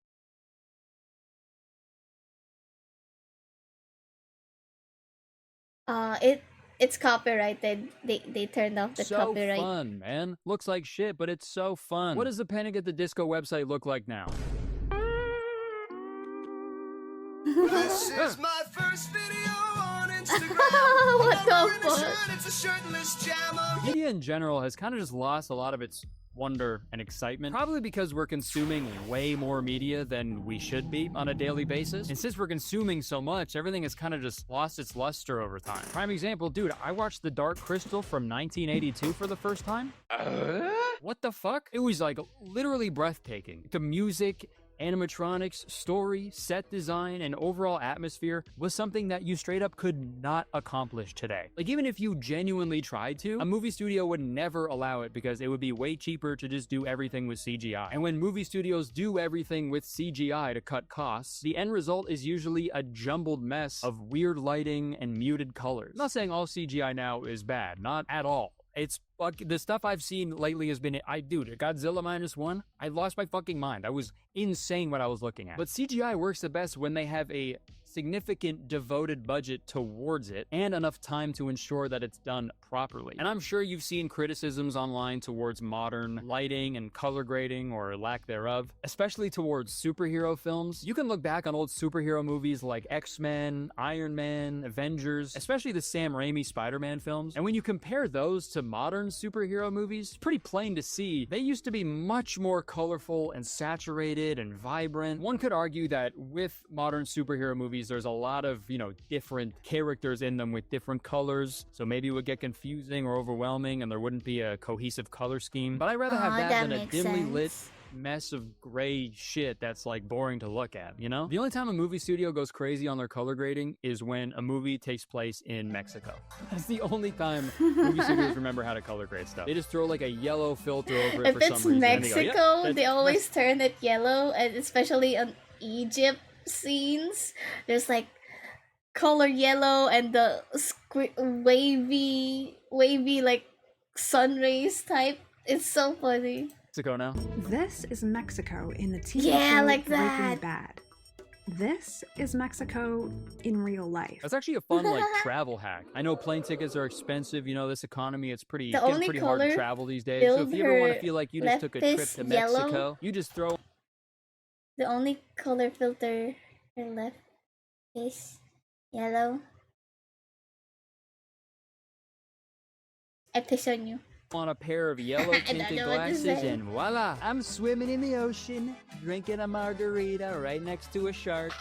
It's copyrighted. They turned off the So copyright. fun, man. Looks like shit, but it's so fun. What does the Panic at the Disco website look like now? This is my first video on Instagram. What the I'm wearing a fuck? shirt, it's a shirtless jammer. Media in general has kind of just lost a lot of its wonder and excitement, probably because we're consuming way more media than we should be on a daily basis. And since we're consuming so much, everything has kind of just lost its luster over time. Prime example, dude, I watched The Dark Crystal from 1982 for the first time. What the fuck? It was like literally breathtaking. The music, animatronics, story, set design, and overall atmosphere was something that you straight up could not accomplish today. Like, even if you genuinely tried to, a movie studio would never allow it because it would be way cheaper to just do everything with CGI. And when movie studios do everything with CGI to cut costs, the end result is usually a jumbled mess of weird lighting and muted colors. I'm not saying all CGI now is bad, not at all. It's the stuff I've seen lately has been, dude, Godzilla -1, I lost my fucking mind. I was insane what I was looking at. But CGI works the best when they have a significant devoted budget towards it and enough time to ensure that it's done properly. And I'm sure you've seen criticisms online towards modern lighting and color grading or lack thereof, especially towards superhero films. You can look back on old superhero movies like X-Men, Iron Man, Avengers, especially the Sam Raimi Spider-Man films. And when you compare those to modern superhero movies, it's pretty plain to see they used to be much more colorful and saturated and vibrant. One could argue that with modern superhero movies, there's a lot of, different characters in them with different colors, so maybe it would get confusing or overwhelming and there wouldn't be a cohesive color scheme. But I'd rather have that than a makes dimly lit sense. mess of gray shit that's like boring to look at, The only time a movie studio goes crazy on their color grading is when a movie takes place in Mexico. That's the only time movie studios remember how to color grade stuff. They just throw like a yellow filter over it If for it's some reason. and Mexico, they go, "Yep, they that's always turn it yellow, and especially on Egypt scenes, there's like color yellow and the wavy like sun rays type. It's so funny. Mexico now." This is Mexico in the TV Yeah, show like Breaking that. Bad. This is Mexico in real life. That's actually a fun like travel hack. I know plane tickets are expensive, this economy, it's The getting only pretty hard to color travel these days. So if filled you ever want her to feel like you just took a trip left to is yellow. Mexico, you just throw The only color filter her left is yellow. I piss on you. on a pair of yellow I don't tinted know what to glasses say. and voila, I'm swimming in the ocean, drinking a margarita right next to a shark.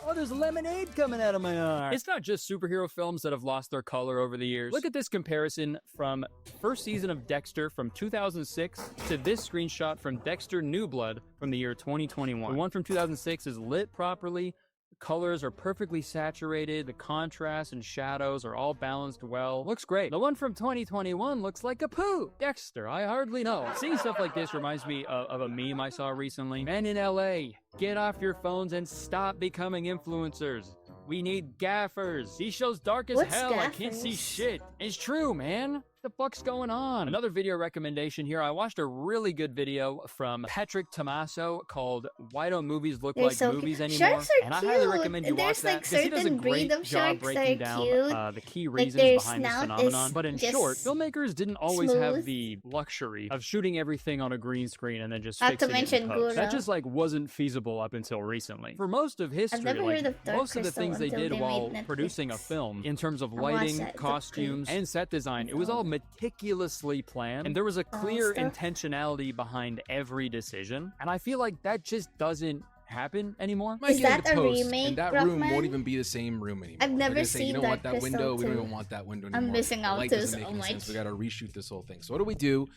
Oh, there's lemonade coming out of my arm. It's not just superhero films that have lost their color over the years. Look at this comparison from first season of Dexter from 2006 to this screenshot from Dexter New Blood from the year 2021. The one from 2006 is lit properly. The colors are perfectly saturated, the contrast and shadows are all balanced well. Looks great. The one from 2021 looks like a poo. Dexter, I hardly know. Seeing stuff like this reminds me of a meme I saw recently. Men in LA, get off your phones and stop becoming influencers. We need gaffers. These shows dark as hell. I can't see shit. It's true, man. What the fuck's going on? Another video recommendation here. I watched a really good video from Patrick Tommaso called "Why Don't Movies Look Like Movies Anymore?" Sharks are and I cute. highly recommend you watch There's that like because he does a certain great breed of job sharks breaking that are down cute. the key Like, reasons their behind this snout phenomenon. is But in just short, filmmakers didn't always have smooth. the luxury of shooting everything on a green screen and then just Not to fixing it mention in post. That Gura. just like wasn't feasible up until recently. For most of history, never like heard of Dark most of the Crystal things they until did they while made Netflix. producing a film in terms of I watched lighting, that. It's costumes, great. and set design, it was all meticulously planned, and there was a clear stuff. intentionality behind every decision. And I feel like that just doesn't happen anymore. Might Is get that into a post, remake, and that room Rockman? won't even be the same room anymore. I've They're never gonna say, you seen don't want Dark that window. Crystal We don't 2. even want that window I'm anymore. missing The out light too doesn't so make any sense. much. We gotta reshoot this whole thing. So what do?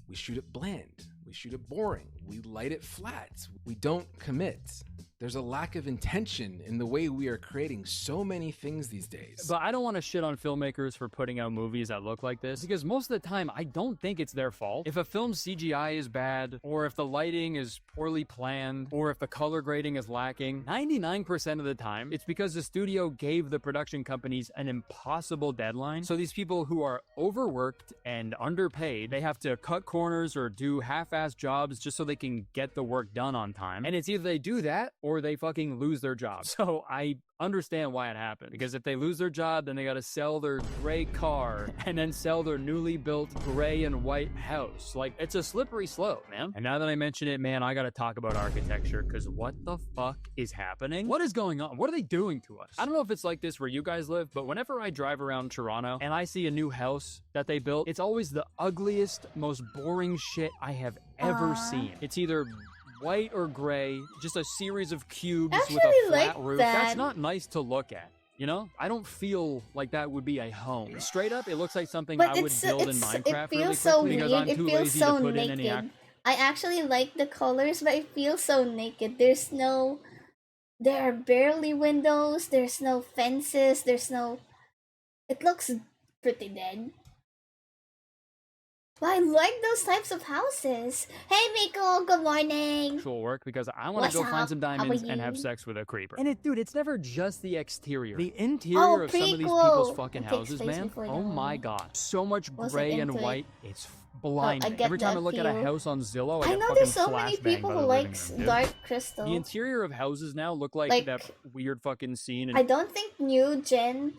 We shoot it bland. We shoot it boring. We light it flat. We don't commit. There's a lack of intention in the way we are creating so many things these days. But I don't want to shit on filmmakers for putting out movies that look like this, because most of the time, I don't think it's their fault. If a film's CGI is bad, or if the lighting is poorly planned, or if the color grading is lacking, 99% of the time, it's because the studio gave the production companies an impossible deadline. So these people who are overworked and underpaid, they have to cut corners or do half-assed jobs just so they can get the work done on time. And it's either they do that, or they fucking lose their job. So I understand why it happened, because if they lose their job, then they gotta sell their gray car and then sell their newly built gray and white house. Like, it's a slippery slope, man. And now that I mention it, man, I gotta talk about architecture, because what the fuck is happening? What is going on? What are they doing to us? I don't know if it's like this where you guys live, but whenever I drive around Toronto and I see a new house that they built, it's always the ugliest, most boring shit I have ever seen. It's either white or gray, just a series of cubes with a flat roof. That's not nice to look at. You know, I don't feel like that would be a home. Straight up, it looks like something I would build in Minecraft really quickly because I'm too lazy to put in any act. I actually like the colors, but it feels so naked. There are barely windows, there's no fences, it looks pretty dead. But I like those types of houses. Hey Miko, good morning. Actual work, because I want to go find some diamonds and have sex with a creeper. And dude, it's never just the exterior. The interior of some of these people's fucking houses, man. Oh my god, so much gray and white. It's blinding. Every time I look at a house on Zillow, I know get there's fucking so many flashbang people by who the like living room, dude. Dark Crystal. The interior of houses now look like that weird fucking scene. I don't think new gen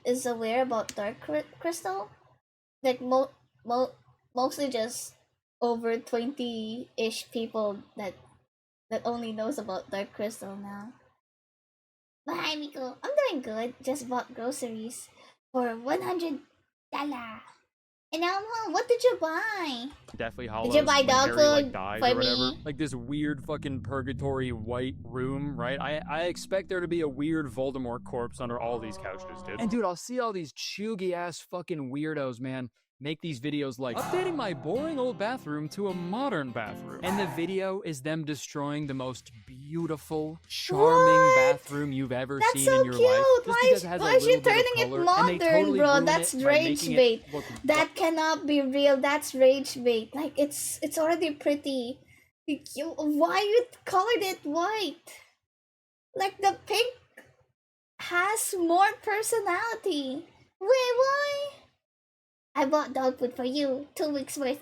is aware about Dark Crystal. Like mostly just over 20-ish people that only knows about Dark Crystal now. But hi Miko, I'm doing good. Just bought groceries for $100. And now I'm home. What did you buy? Deathly Hallows. Did you buy when dog Harry, food dies for or whatever. me? Like this weird fucking purgatory white room, right? I expect there to be a weird Voldemort corpse under all these couches, dude. And dude, I'll see all these chuggy ass fucking weirdos, man, make these videos like updating my boring old bathroom to a modern bathroom. And the video is them destroying the most beautiful, charming bathroom you've ever seen in your life. Why is she turning it modern, bro? That's rage bait. That cannot be real. That's rage bait. Like it's already pretty. Why you colored it white? Like the pink has more personality. Wait, why? I bought dog food for you. 2 weeks worth.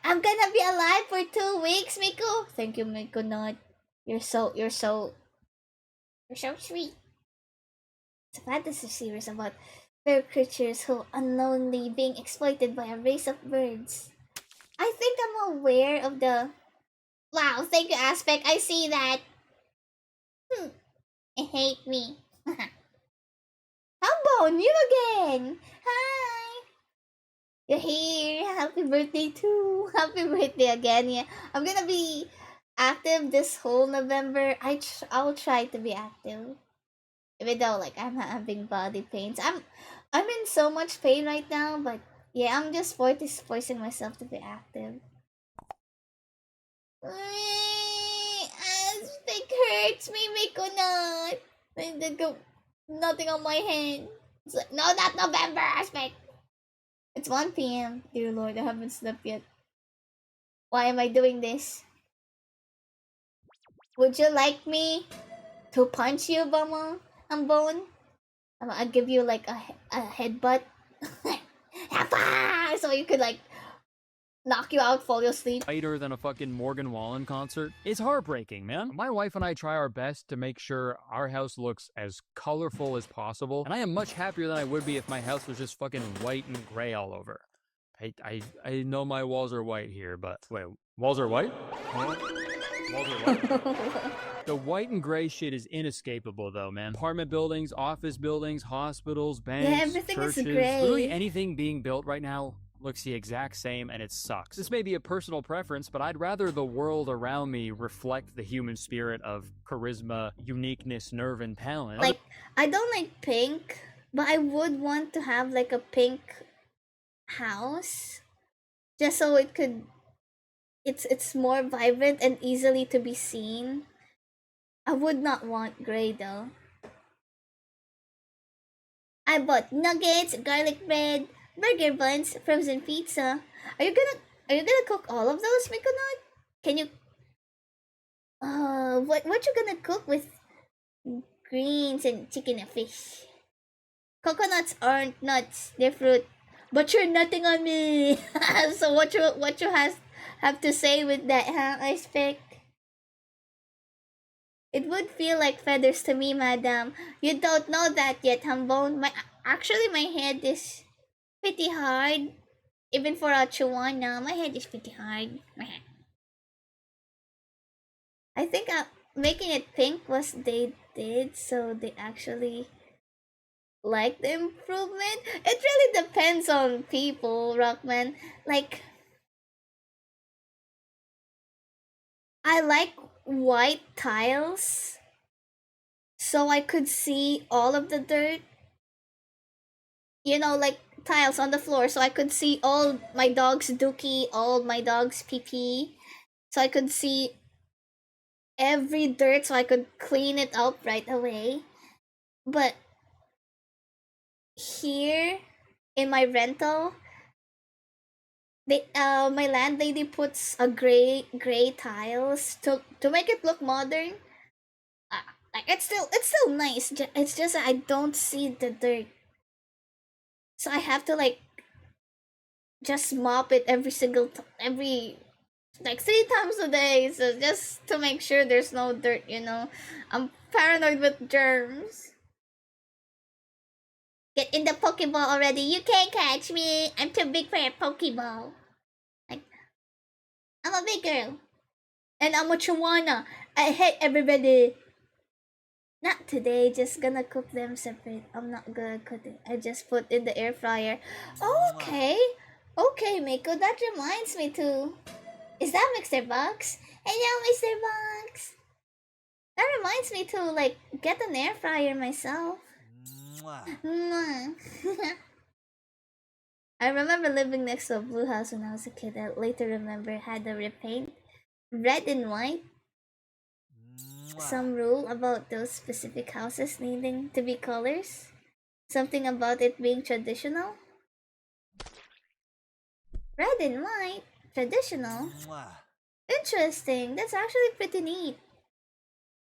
I'm gonna be alive for 2 weeks, Miko. Thank you, Miko. Not. You're so sweet. It's a fantasy series about fair creatures who unknowingly being exploited by a race of birds. I think I'm aware of the. Wow, thank you, Aspect. I see that. I hate me. How about you again? Hi. You're here. Happy birthday too. Happy birthday again. Yeah, I'm gonna be active this whole November. I'll try to be active. Even though like I'm having body pains. I'm in so much pain right now, but yeah, I'm just forcing myself to be active. Aspect hurts me, Mikunat. I did go nothing on my hand. It's like, no, not November aspect. It's 1 p.m. Dear Lord, I haven't slept yet. Why am I doing this? Would you like me to punch you, Bama? Bone? I'll give you like a headbutt. So you could like knock you out, fall asleep. Later than a fucking Morgan Wallen concert. It's heartbreaking, man. My wife and I try our best to make sure our house looks as colorful as possible, and I am much happier than I would be if my house was just fucking white and gray all over. I know my walls are white here, but wait, walls are white? Huh? Walls are white? The white and gray shit is inescapable though, man. Apartment buildings, office buildings, hospitals, banks, everything churches, is gray. literally anything being built right now looks the exact same, and it sucks. This may be a personal preference, but I'd rather the world around me reflect the human spirit of charisma, uniqueness, nerve, and talent. Like, I don't like pink, but I would want to have like a pink house, just so it could. It's more vibrant and easily to be seen. I would not want gray though. I bought nuggets, garlic bread, burger buns, frozen pizza. Are you gonna cook all of those, Mikonot? Can you? What you gonna cook with greens and chicken and fish? Coconuts aren't nuts; they're fruit. But you're nutting on me. So what you have to say with that, huh? I expect. It would feel like feathers to me, madam. You don't know that yet, Hambone. Actually, my head is pretty hard. Even for a Chihuahua, my head is pretty hard. I think making it pink was they did, so they actually like the improvement. It really depends on people, Rockman. Like, I like white tiles so I could see all of the dirt. You know, like tiles on the floor so I could see all my dog's dookie, all my dog's pee pee. So I could see every dirt so I could clean it up right away. But here in my rental, my landlady puts a gray tiles to make it look modern. Like it's still nice. It's just that I don't see the dirt, so I have to like just mop it every like 3 times a day, so just to make sure there's no dirt. You know, I'm paranoid with germs. Get in the Pokeball already. You can't catch me. I'm too big for a Pokeball. Like, I'm a big girl. And I'm a Chihuahua. I hate everybody. Not today. Just gonna cook them separate. I'm not gonna cook it. I just put in the air fryer. Okay. Okay, Miko. That reminds me too. Is that Mr. Box? Hello, Mr. Box. That reminds me to like get an air fryer myself. Mwah. I remember living next to a blue house when I was a kid. I later remember had the repaint red and white. Some rule about those specific houses needing to be colors. Something about it being traditional. Red and white, traditional. Interesting. That's actually pretty neat.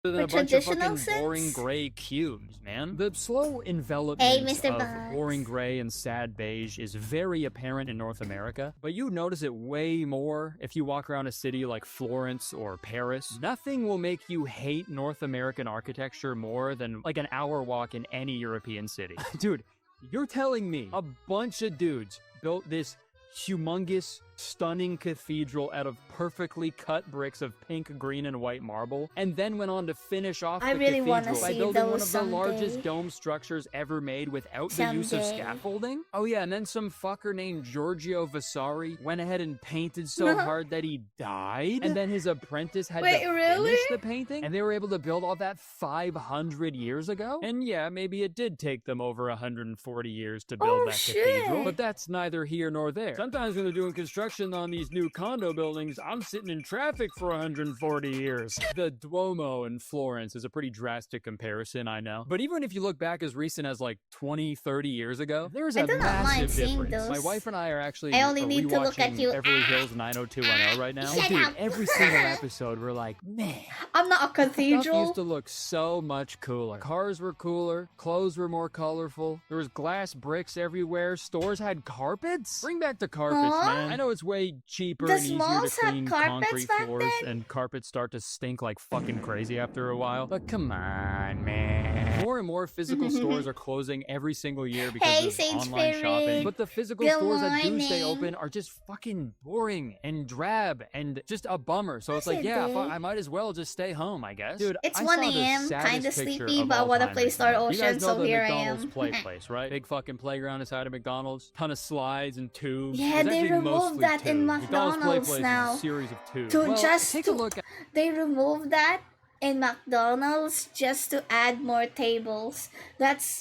Than a bunch of fucking boring gray cubes, man. The slow envelopment of boring gray and sad beige is very apparent in North America, but you notice it way more if you walk around a city like Florence or Paris. Nothing will make you hate North American architecture more than like an hour walk in any European city. Dude, you're telling me a bunch of dudes built this humongous, stunning cathedral out of perfectly cut bricks of pink, green, and white marble, and then went on to finish off the cathedral by building one of the largest dome structures ever made without the use of scaffolding? Oh yeah, and then some fucker named Giorgio Vasari went ahead and painted so hard that he died, and then his apprentice had to finish the painting, and they were able to build all that 500 years ago? And yeah, maybe it did take them over 140 years to build that cathedral, but that's neither here nor there. Sometimes when they're doing construction, construction on these new condo buildings, I'm sitting in traffic for 140 years. The Duomo in Florence is a pretty drastic comparison, I know. But even if you look back as recent as like 20, 30 years ago, there's a I do not mind massive seeing difference. those. My wife and I are actually I only need to look at rewatching you. Beverly Hills 90210 right now. Shut Dude, up. every single episode we're like, man, I'm not a stuff cathedral. used to look so much cooler. Cars were cooler, clothes were more colorful, there was glass bricks everywhere, stores had carpets. Bring back the carpets, man. I know it's way cheaper The and easier to malls had clean carpets concrete back floors, then? and carpets start to stink like fucking crazy after a while. But come on, man. More and more physical stores are closing every single year because Hey, of Sage online shopping. Fairy. But the physical Good stores that do stay morning. open are just fucking boring and drab and just a bummer. So it's Yes, like, it yeah, did. I might as well just stay home, I guess. Dude, It's I 1 saw the a.m., saddest kinda picture sleepy, of but I all wanna time play Star recently. You Ocean, guys know so the here I McDonald's am. play place, right? Big fucking playground inside of McDonald's. Ton of slides and tubes. Yeah, It was they actually removed mostly that in tubes. McDonald's play place now. is a series of tubes. To Well, just take to, a look at they removed that in McDonald's just to add more tables. That's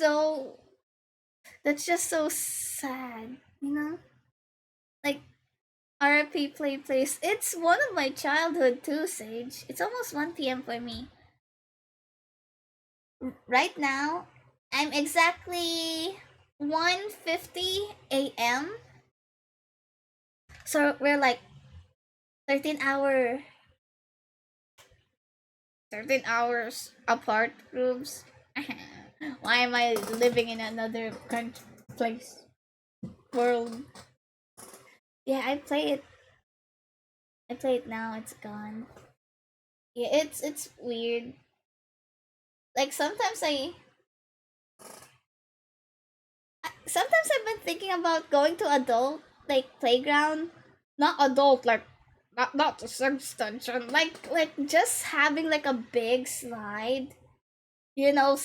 just so sad, you know? Like RP Play Place. It's one of my childhood too, Sage. It's almost 1 p.m. for me. Right now, I'm exactly 1:50 a.m. So we're like 13 hours apart groups. Why am I living in another country, place, world? Yeah, I play it now. It's gone. Yeah, it's weird. Like sometimes I've been thinking about going to adult like playground, not adult like not the extension, like just having like a big slide, you know,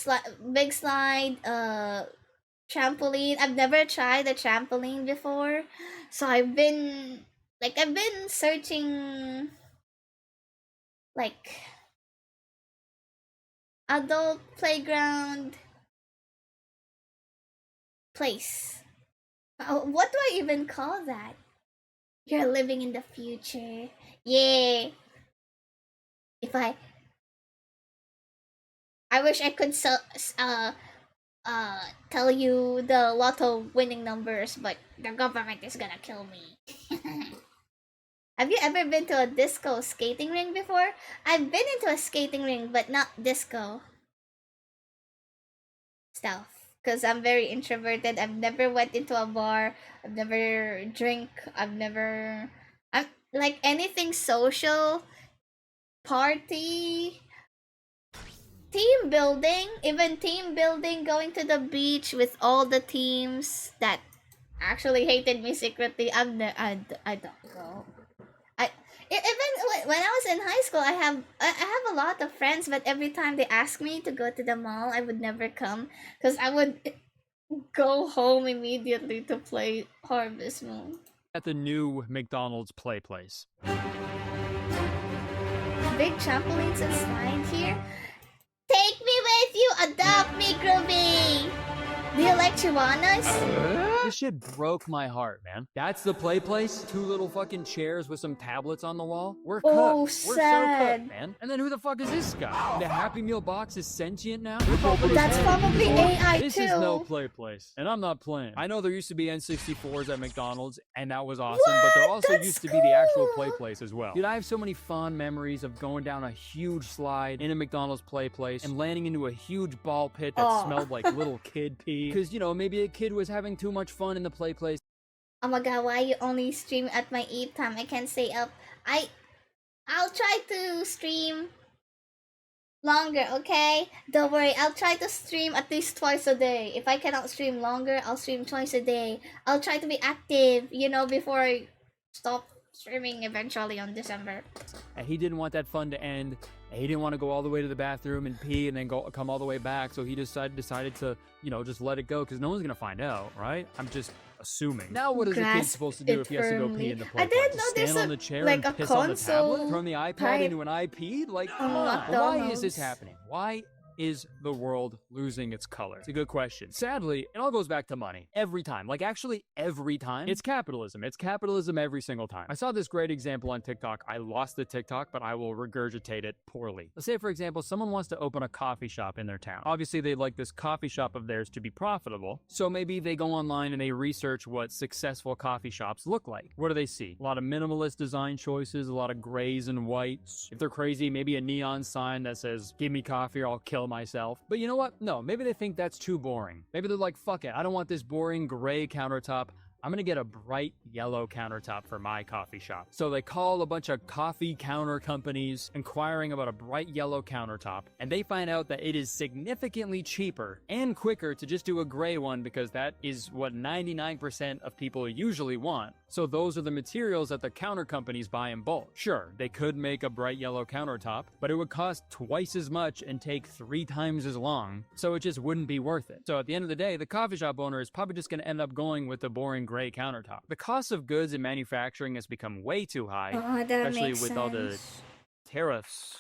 big slide, trampoline. I've never tried a trampoline before, so I've been searching like adult playground place. What do I even call that? You're living in the future. Yeah. If I wish I could tell you the lotto winning numbers, but the government is gonna kill me. Have you ever been to a disco skating ring before? I've been into a skating ring, but not disco stuff. Because I'm very introverted. I've never went into a bar. I've never drink. I'm like anything social, party, team building, even team building, going to the beach with all the teams that actually hated me secretly. I don't go. Even when I was in high school, I have a lot of friends, but every time they ask me to go to the mall, I would never come because I would go home immediately to play Harvest Moon. at the new McDonald's play place. Big trampolines and slide here. Take me with you, adopt me, Groovy. Do you like chihuahuas? This shit broke my heart, man. That's the play place? 2 little fucking chairs with some tablets on the wall? We're cooked. Oh, We're so sad. cooked, man. And then who the fuck is this guy? The Happy Meal box is sentient now? That's probably AI This too. is no play place, and I'm not playing. I know there used to be N64s at McDonald's, and that was awesome, but there also That's used to be the actual play cool. place as well. Dude, I have so many fond memories of going down a huge slide in a McDonald's play place and landing into a huge ball pit that Aw. smelled like little kid pee. Because, you know, maybe a kid was having too much fun in the play place. Oh my god, why you only stream at my eat time? I can't stay up. I'll try to stream longer, okay? Don't worry, I'll try to stream at least twice a day. If I cannot stream longer, I'll stream twice a day. I'll try to be active, you know, before I stop streaming eventually on December. And he didn't want that fun to end. And he didn't want to go all the way to the bathroom and pee and then come all the way back. So he decided to, you know, just let it go because no one's gonna find out, right? I'm just assuming. Now, what is a kid Grasp supposed to do it if he has to go firmly. pee in the play I didn't place? know there's Stand on a- the chair like and a piss on the tablet? console Turn the iPad type into an iPad? Like, come on. Why is this McDonald's. happening? Why is the world losing its color? It's a good question. Sadly, it all goes back to money. Every time. Like, actually, every time. It's capitalism. It's capitalism every single time. I saw this great example on TikTok. I lost the TikTok, but I will regurgitate it poorly. Let's say, for example, someone wants to open a coffee shop in their town. Obviously, they'd like this coffee shop of theirs to be profitable. So maybe they go online and they research what successful coffee shops look like. What do they see? A lot of minimalist design choices, a lot of grays and whites. If they're crazy, maybe a neon sign that says, "Give me coffee or I'll kill myself." But you know what? No, maybe they think that's too boring. Maybe they're like, fuck it, I don't want this boring gray countertop. I'm gonna get a bright yellow countertop for my coffee shop. So they call a bunch of coffee counter companies inquiring about a bright yellow countertop, and they find out that it is significantly cheaper and quicker to just do a gray one because that is what 99% of people usually want. So those are the materials that the counter companies buy in bulk. Sure, they could make a bright yellow countertop, but it would cost twice as much and take 3 times as long, so it just wouldn't be worth it. So at the end of the day, the coffee shop owner is probably just gonna end up going with the boring gray countertop. The cost of goods in manufacturing has become way too high, especially with all the tariffs.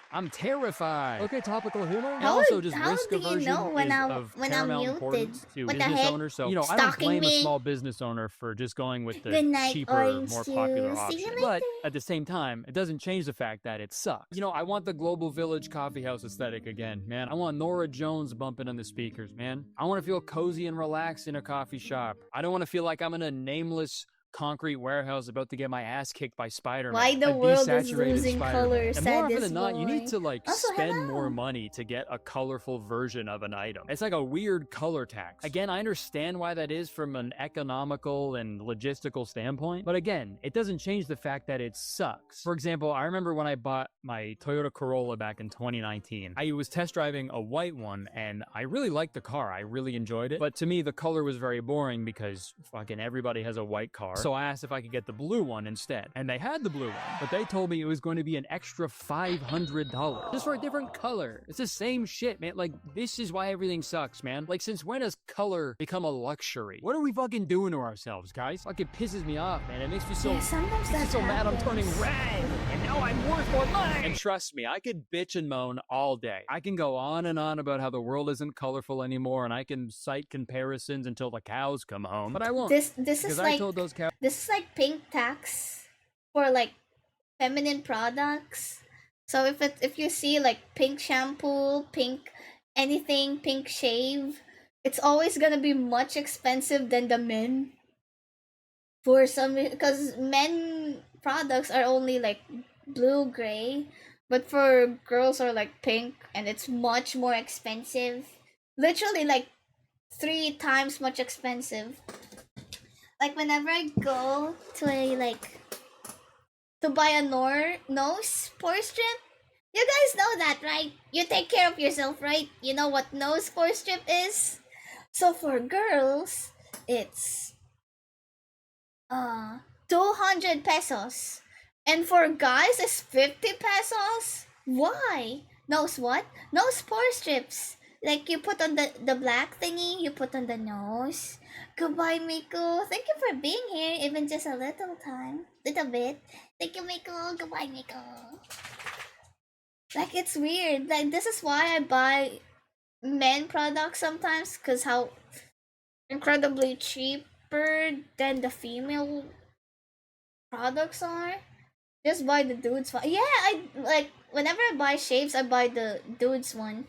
I'm terrified. Okay, topical humor. And also just risk aversion is of paramount importance to business owners. So, I don't blame a small business owner for just going with the cheaper, more popular option. But at the same time, it doesn't change the fact that it sucks. I want the Global Village coffee house aesthetic again, man. I want Nora Jones bumping on the speakers, man. I want to feel cozy and relaxed in a coffee shop. I don't want to feel like I'm in a nameless concrete warehouse about to get my ass kicked by Spider-Man. Why the world is losing color, and more often than not, you need to spend more money to get a colorful version of an item. It's like a weird color tax. Again, I understand why that is from an economical and logistical standpoint, but again, it doesn't change the fact that it sucks. For example, I remember when I bought my Toyota Corolla back in 2019. I was test driving a white one, and I really liked the car. I really enjoyed it, but to me, the color was very boring because fucking everybody has a white car. So I asked if I could get the blue one instead. And they had the blue one, but they told me it was going to be an extra $500 just for a different color. It's the same shit, man. Like, this is why everything sucks, man. Like, since when has color become a luxury? What are we fucking doing to ourselves, guys? Like, it pisses me off, man. It makes me so, mad I'm turning red. And now I'm worth more money. And trust me, I could bitch and moan all day. I can go on and on about how the world isn't colorful anymore, and I can cite comparisons until the cows come home. But I won't. This is like, I told those cows. This is like pink tax for like feminine products. So if you see like pink shampoo, pink anything, pink shave, it's always gonna be much expensive than the men. For some, because men products are only like blue, gray, but for girls are like pink, and it's much more expensive. Literally like 3 times much expensive. Like whenever I go to to buy a nose pore strip, you guys know that, right? You take care of yourself, right? You know what nose pore strip is? So for girls, it's 200 pesos. And for guys, it's 50 pesos. Why? Nose what? Nose pore strips. Like you put on the black thingy, you put on the nose. Goodbye, Miko. Thank you for being here, even just a little bit. Thank you, Miko. Goodbye, Miko. Like, it's weird. Like, this is why I buy men products sometimes, because how incredibly cheaper than the female products are. Just buy the dudes one. Yeah, I like whenever I buy shaves, I buy the dudes one.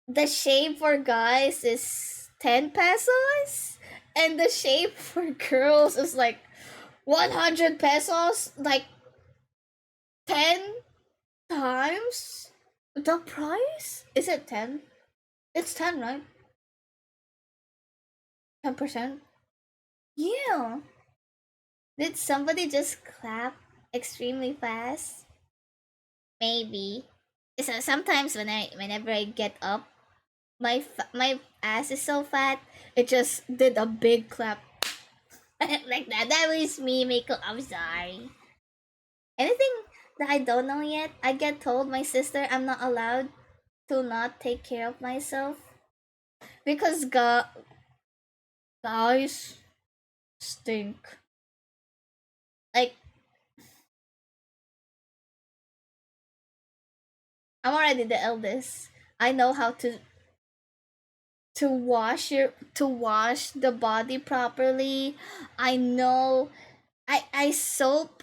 The shave for guys is 10 pesos, and the shave for girls is like 100 pesos, like 10 times the price. Is it 10? It's 10, right? 10%. Yeah. Did somebody just clap extremely fast? Maybe. So sometimes whenever I get up, my ass is so fat, it just did a big clap like that. That was me, Miko. I'm sorry. Anything that I don't know yet, I get told my sister I'm not allowed to not take care of myself because guys stink. Like, I'm already the eldest. I know how to wash the body properly. I know I soap.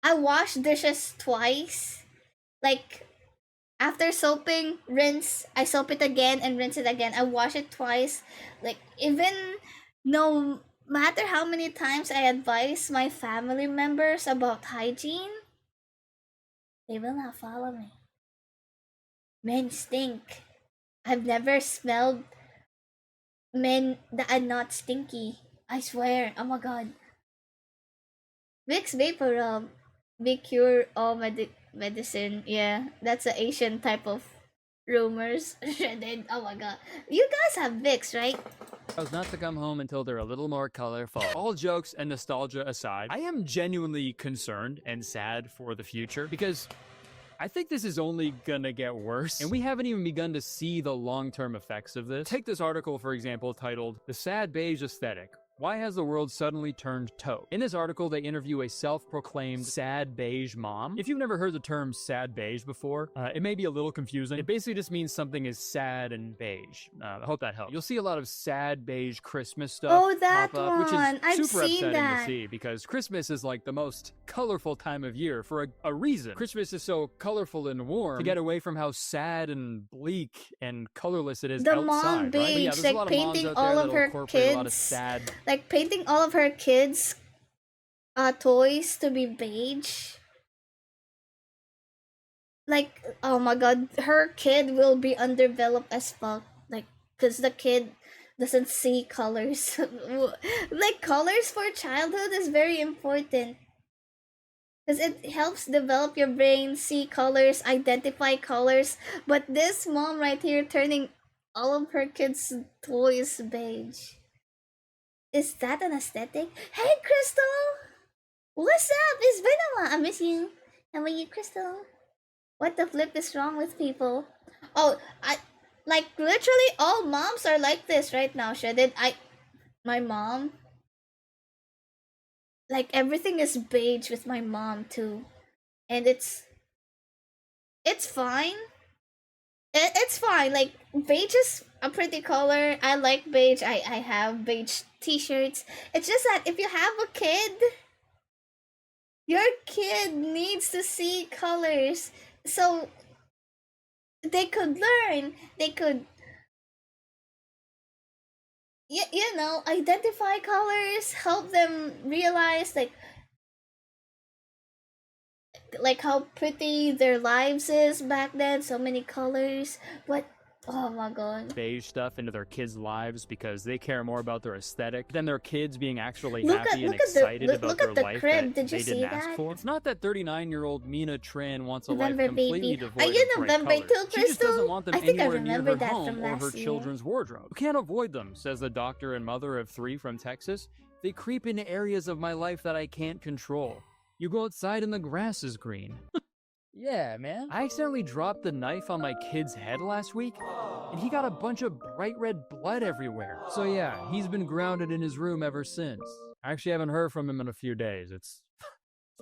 I wash dishes twice. Like after soaping, rinse, I soap it again and rinse it again. I wash it twice. Like even no matter how many times I advise my family members about hygiene, they will not follow me. Men stink. I've never smelled men that are not stinky. I swear. Oh my god. Vicks Vapor Rub. Big cure all medicine. Yeah, that's an Asian type of rumors. Oh my god. You guys have Vicks, right? Not to come home until they're a little more colorful. All jokes and nostalgia aside, I am genuinely concerned and sad for the future because I think this is only gonna get worse, and we haven't even begun to see the long-term effects of this. Take this article, for example, titled "The Sad Beige Aesthetic. Why has the world suddenly turned taupe?" In this article, they interview a self-proclaimed sad beige mom. If you've never heard the term sad beige before, it may be a little confusing. It basically just means something is sad and beige. I hope that helps. You'll see a lot of sad beige Christmas stuff that pop up, which one. is I've super seen upsetting that. to see because Christmas is like the most colorful time of year for a reason. Christmas is so colorful and warm to get away from how sad and bleak and colorless it is The outside, mom right? But yeah, beige, there's a lot like of moms painting out there all of that'll her incorporate a lot of kids, sad like painting all of her kids' toys to be beige. Like, oh my god, her kid will be underdeveloped as fuck. Like, cause the kid doesn't see colors. Like, colors for childhood is very important. Because it helps develop your brain, see colors, identify colors. But this mom right here turning all of her kids' toys beige. Is that an aesthetic? Hey, Crystal! What's up? It's been a while. I miss you. How are you, Crystal? What the flip is wrong with people? Oh, like literally all moms are like this right now, Shredded. My mom, like everything is beige with my mom too, and it's fine. It's fine. Like beige is a pretty color. I like beige. I have beige t-shirts. It's just that if you have a kid, your kid needs to see colors so they could learn. They could you know, identify colors, help them realize like how pretty their lives is back then, so many colors. But oh my god, beige stuff into their kids' lives because they care more about their aesthetic than their kids being actually Look happy at- and look at the- excited look- about look their at the life crib. that Did you they see didn't ask that? for. It's not that 39-year-old Mina Tran wants a November life completely baby. devoid Are you of bright November colors. too, She just doesn't Crystal? want them I think I anywhere near remember her that home from or her last year. children's wardrobe. You can't avoid them, says the doctor and mother of 3 from Texas. They creep into areas of my life that I can't control. You go outside and the grass is green. Yeah, man. I accidentally dropped the knife on my kid's head last week, and he got a bunch of bright red blood everywhere. So yeah, he's been grounded in his room ever since. I actually haven't heard from him in a few days. It's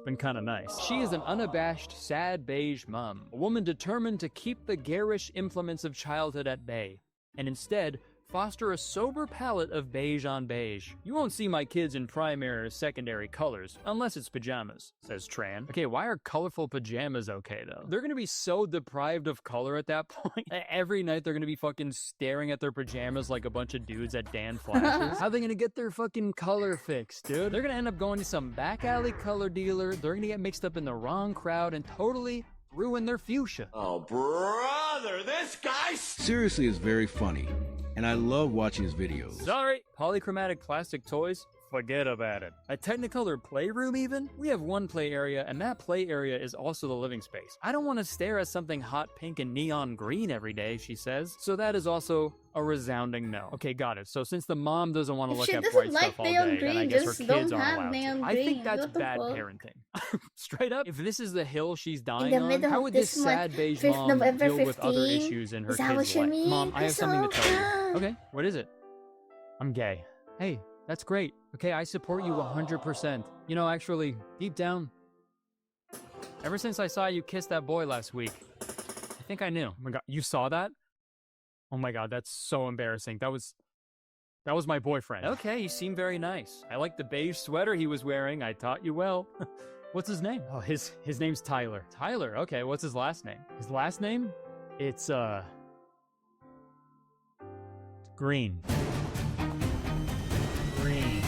been kind of nice. She is an unabashed, sad beige mom, a woman determined to keep the garish implements of childhood at bay, and instead foster a sober palette of beige on beige. You won't see my kids in primary or secondary colors, unless it's pajamas, says Tran. Okay, why are colorful pajamas okay, though? They're gonna be so deprived of color at that point. Every night they're gonna be fucking staring at their pajamas like a bunch of dudes at Dan Flashes. How are they gonna get their fucking color fixed, dude? They're gonna end up going to some back alley color dealer, they're gonna get mixed up in the wrong crowd and totally ruin their fuchsia. Oh, brother, this guy Seriously is very funny, and I love watching his videos. Sorry, polychromatic plastic toys? Forget about it. A Technicolor playroom even? We have one play area, and that play area is also the living space. I don't want to stare at something hot pink and neon green every day, she says. So that is also a resounding no. Okay, got it. So since the mom doesn't want to look she at doesn't bright like stuff all neon day, then I green, guess her just kids don't aren't have allowed neon to. I think green. that's What the bad fuck? parenting. Straight up, if this is the hill she's dying the on, middle how of would this this month, sad beige 5th mom November deal with other 15? issues in her Is that kid's what you life? mean, Mom, I have something to tell you. Crystal? Okay, what is it? I'm gay. Hey, that's great. Okay, I support you 100%. You know, actually, deep down, Ever since I saw you kiss that boy last week, I think I knew. Oh my god, you saw that? Oh my god, that's so embarrassing. That was my boyfriend. Okay, he seemed very nice. I like the beige sweater he was wearing. I taught you well. What's his name? Oh, his name's Tyler. Tyler, okay, what's his last name? His last name? It's, Green. Green.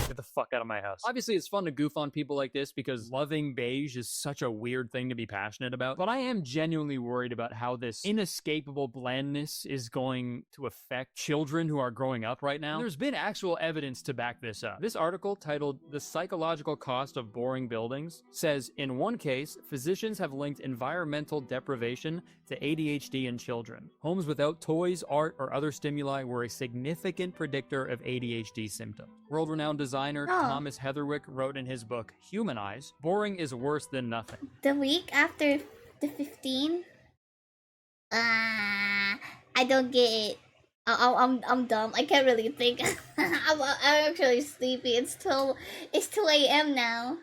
Get the fuck out of my house. Obviously, it's fun to goof on people like this because loving beige is such a weird thing to be passionate about. But I am genuinely worried about how this inescapable blandness is going to affect children who are growing up right now. There's been actual evidence to back this up. This article, titled "The Psychological Cost of Boring Buildings," says in one case, physicians have linked environmental deprivation to ADHD in children. Homes without toys, art, or other stimuli were a significant predictor of ADHD symptoms. World-renowned designer Thomas Heatherwick wrote in his book, Humanize, boring is worse than nothing. The week after the 15? I don't get it. I'm dumb. I can't really think. I'm actually sleepy. It's 2 a.m. now.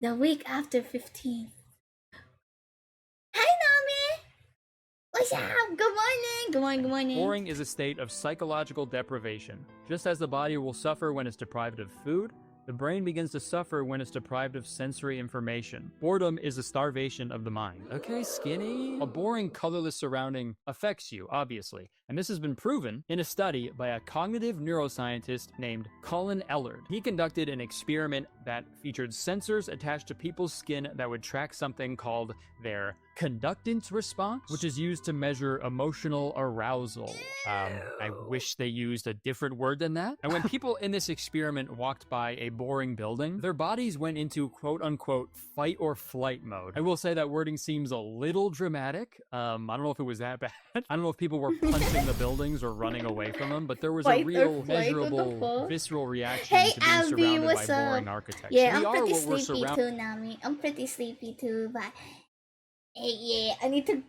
The week after 15. Hi, Nami! What's up? Good morning! Good morning, good morning. Boring is a state of psychological deprivation. Just as the body will suffer when it's deprived of food, the brain begins to suffer when it's deprived of sensory information. Boredom is a starvation of the mind. Okay, skinny. A boring, colorless surrounding affects you, obviously. And this has been proven in a study by a cognitive neuroscientist named Colin Ellard. He conducted an experiment that featured sensors attached to people's skin that would track something called their conductance response, which is used to measure emotional arousal. I wish they used a different word than that. And when people in this experiment walked by a boring building, their bodies went into quote-unquote fight or flight mode. I will say that wording seems a little dramatic. I don't know if it was that bad. I don't know if people were punching the buildings or running away from them, but there was a real measurable visceral reaction to being surrounded by boring architecture. Yeah, I'm pretty sleepy too, Nami. I'm pretty sleepy too, but hey, yeah, I need to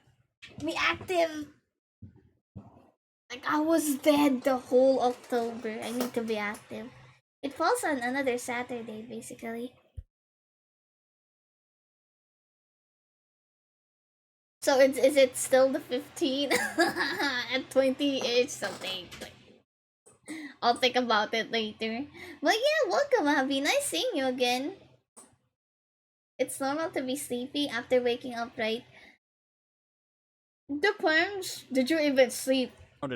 be active. Like, I was dead the whole October. I need to be active. It falls on another Saturday, basically. So is it still the 15th? At 20-ish something. I'll think about it later. But yeah, welcome, Abby. Nice seeing you again. It's normal to be sleepy after waking up, right? Depends. Did you even sleep?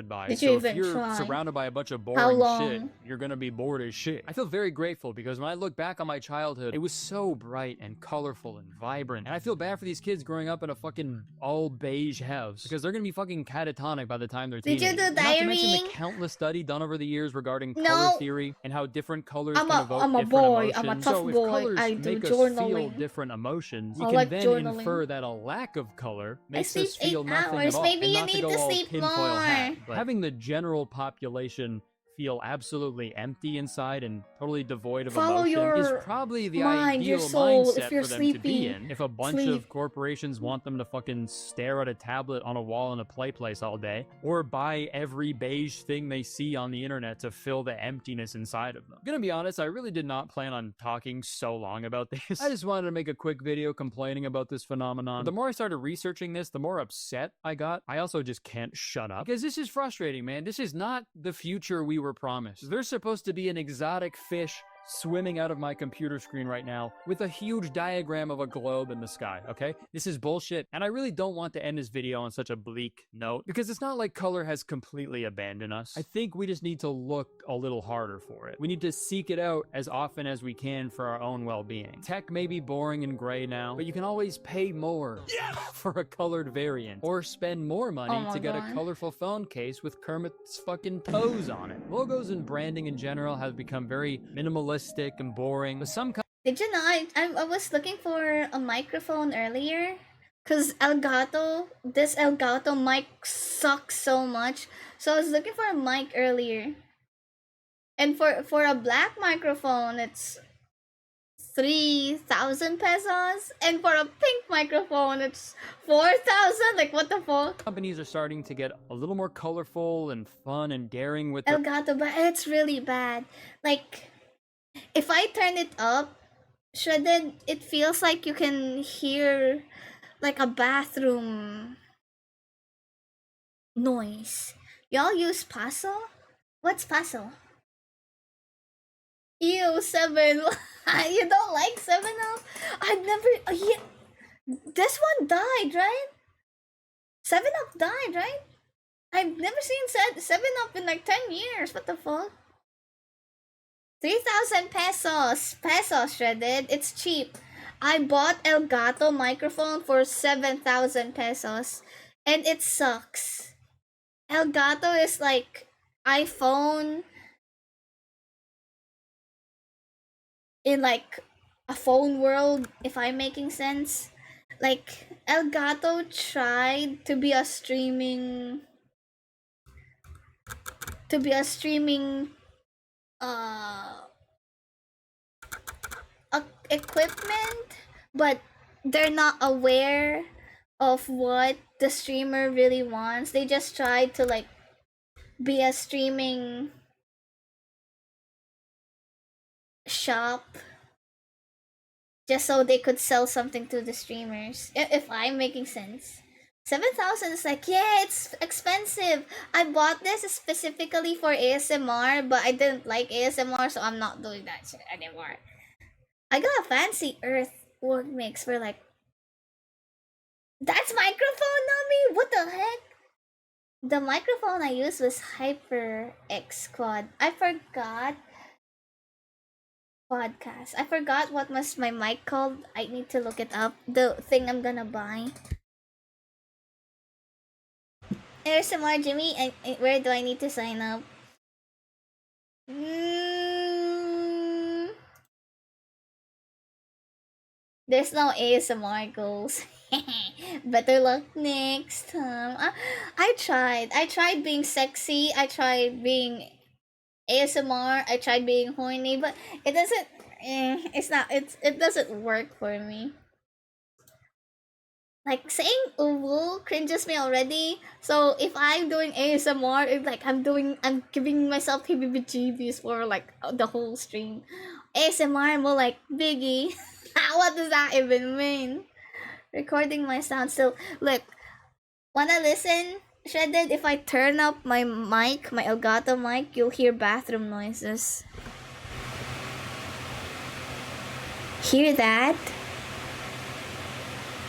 By. Did So you if even you're try? surrounded by a bunch of How boring long? shit, you're gonna be bored as shit. I feel very grateful because when I look back on my childhood, it was so bright and colorful and vibrant. And I feel bad for these kids growing up in a fucking all beige house because they're gonna be fucking catatonic by the time they're Did you teenagers. do Not to mention diary? the countless study done over the years regarding No. color theory and how different colors I'm can a- evoke I'm a different boy. emotions. I'm a tough so if boy. colors I do make us feel journaling. different emotions, I we can like then journaling. infer that a lack of color I makes sleep us feel 8 nothing hours. at all. Maybe And you not need go to all sleep tinfoil more. hat, but having the general population feel absolutely empty inside and totally devoid of Follow emotion your is probably the mind, your ideal soul. mindset If you're for them to be sleepy, in. If a bunch sleep. of corporations want them to fucking stare at a tablet on a wall in a play place all day, or buy every beige thing they see on the internet to fill the emptiness inside of them. I'm gonna be honest, I really did not plan on talking so long about this. I just wanted to make a quick video complaining about this phenomenon. But the more I started researching this, the more upset I got. I also just can't shut up because this is frustrating, man. This is not the future we were promised. There's supposed to be an exotic fish swimming out of my computer screen right now with a huge diagram of a globe in the sky, okay? This is bullshit, and I really don't want to end this video on such a bleak note, because it's not like color has completely abandoned us. I think we just need to look a little harder for it. We need to seek it out as often as we can for our own well-being. Tech may be boring and gray now, but you can always pay more for a colored variant, or spend more money Oh my to get God. a colorful phone case with Kermit's fucking toes on it. Logos and branding in general have become very minimalistic and boring, but some Did you know I was looking for a microphone earlier? Cause this Elgato mic sucks so much. So I was looking for a mic earlier. And for a black microphone, it's 3,000 pesos, and for a pink microphone, it's 4,000. Like, what the fuck? companies are starting to get a little more colorful and fun and daring with Elgato, but it's really bad. Like, If I turn it up, Shredded, it feels like you can hear like a bathroom noise. Y'all use Paso? What's Paso? Ew, 7. You don't like 7 Up? I've never. Yeah, this one died, right? 7 Up died, right? I've never seen 7 Up in like 10 years. What the fuck? 3,000 pesos. Pesos, Shredded. It's cheap. I bought Elgato microphone for 7,000 pesos. And it sucks. Elgato is like iPhone in like a phone world, if I'm making sense. Like Elgato tried to be a streaming uh equipment, but they're not aware of what the streamer really wants. They just tried to like be a streaming shop just so they could sell something to the streamers. If I'm making sense. 7,000 is like, yeah, it's expensive. I bought this specifically for ASMR, but I didn't like ASMR, so I'm not doing that shit anymore. I got a fancy Earth word mix for like, that's microphone, Nami? What the heck? The microphone I used was HyperX Quad. I forgot podcast. I forgot what was my mic called. I need to look it up. The thing I'm gonna buy. There's some more, Jimmy. Where do I need to sign up? There's no ASMR goals. Better luck next time. I tried. I tried being sexy. I tried being ASMR. I tried being horny, but it doesn't. It's not. It doesn't work for me. Like saying uwu cringes me already. So if I'm doing ASMR, it's like I'm giving myself heebie-jeebies for like the whole stream. ASMR more like Biggie. What does that even mean? Recording my sound still. Look, wanna listen? Shredded, if I turn up my mic, my Elgato mic, you'll hear bathroom noises. Hear that?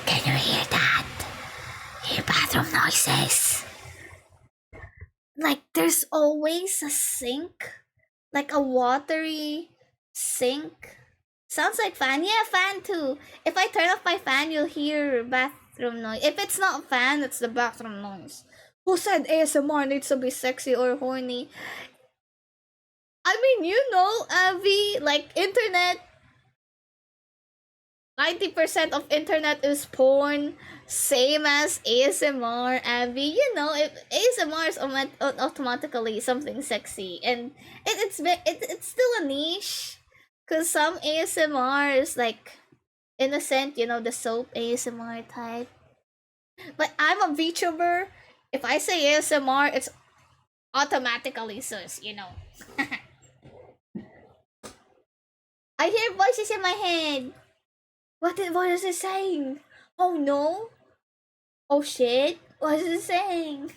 Can you hear that? Hear bathroom noises. Like there's always a sink. Like a watery sink. Sounds like fan. Yeah, fan too. If I turn off my fan, you'll hear bathroom noise. If it's not fan, it's the bathroom noise. Who said ASMR needs to be sexy or horny? I mean, you know, Avi, like internet. 90% of internet is porn, same as ASMR, Abby. You know, if ASMR is automatically something sexy, and it's still a niche, cause some ASMR is like innocent, you know, the soap ASMR type. But I'm a VTuber. If I say ASMR, it's automatically sus, you know. I hear voices in my head. What is it saying? Oh no? Oh shit? What is it saying?